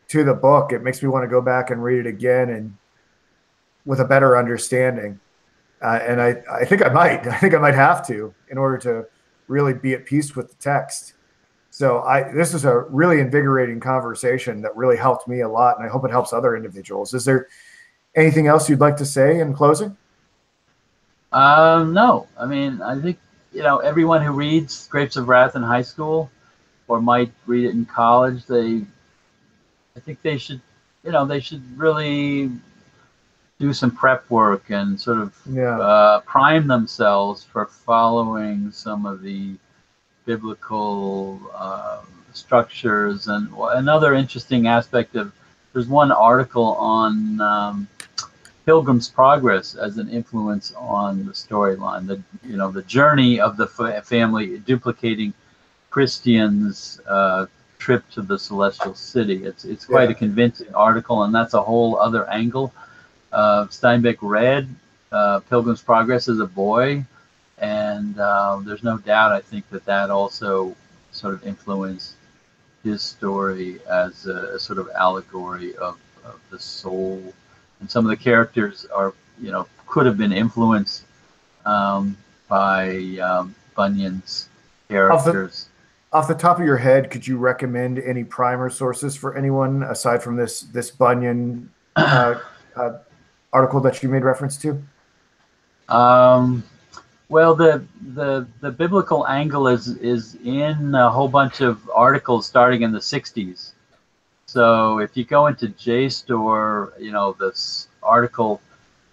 to the book, it makes me want to go back and read it again and with a better understanding. And I think I might. I think I might have to in order to really be at peace with the text. So this is a really invigorating conversation that really helped me a lot, and I hope it helps other individuals. Is there anything else you'd like to say in closing? No. I mean, I think everyone who reads Grapes of Wrath in high school or might read it in college, I think they should really do some prep work and sort of prime themselves for following some of the biblical structures. And another interesting aspect there's one article on Pilgrim's Progress as an influence on the storyline. The journey of the family duplicating Christian's trip to the celestial city. It's quite a convincing article, and that's a whole other angle. Steinbeck read Pilgrim's Progress as a boy, and there's no doubt, I think, that also sort of influenced his story as a sort of allegory of the soul. And some of the characters could have been influenced by Bunyan's characters. Off the top of your head, could you recommend any primer sources for anyone aside from this Bunyan article that you made reference to? Well, the biblical angle is in a whole bunch of articles starting in the 60s. So if you go into JSTOR, this article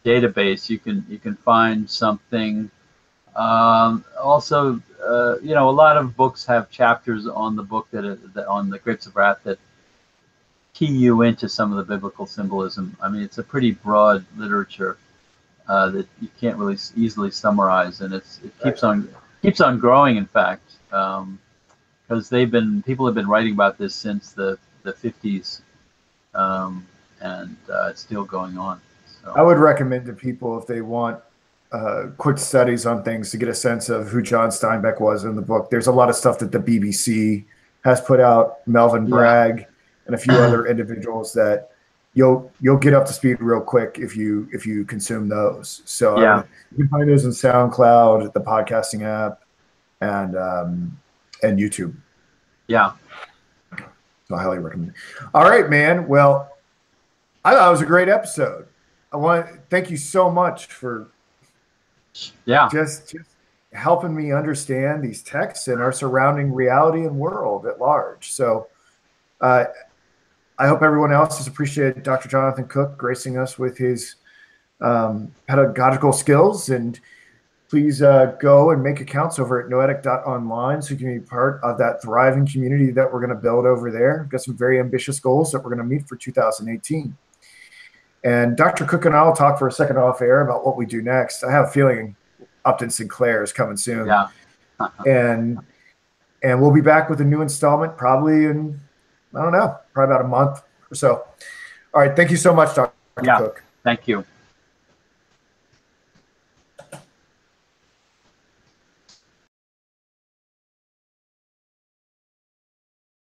database, you can find something. Also, a lot of books have chapters on the book on the Grapes of Wrath that key you into some of the biblical symbolism. I mean, it's a pretty broad literature that you can't really easily summarize, and it keeps on growing. In fact, because people have been writing about this since the 50s, and it's still going on. So I would recommend to people, if they want quick studies on things to get a sense of who John Steinbeck was in the book. There's a lot of stuff that the BBC has put out, Melvin Bragg, and a few other individuals that you'll get up to speed real quick if you consume those. So you can find those in SoundCloud, the podcasting app, and YouTube. Yeah. So I highly recommend it. All right, man. Well, I thought it was a great episode. I want to thank you so much for just helping me understand these texts and our surrounding reality and world at large. So I hope everyone else has appreciated Dr. Jonathan Cook gracing us with his pedagogical skills. And please go and make accounts over at noetic.online so you can be part of that thriving community that we're going to build over there. We've got some very ambitious goals that we're going to meet for 2018. And Dr. Cook and I will talk for a second off air about what we do next. I have a feeling Upton Sinclair is coming soon. Yeah. And we'll be back with a new installment probably in, I don't know, probably about a month or so. All right. Thank you so much, Dr. Cook. Thank you.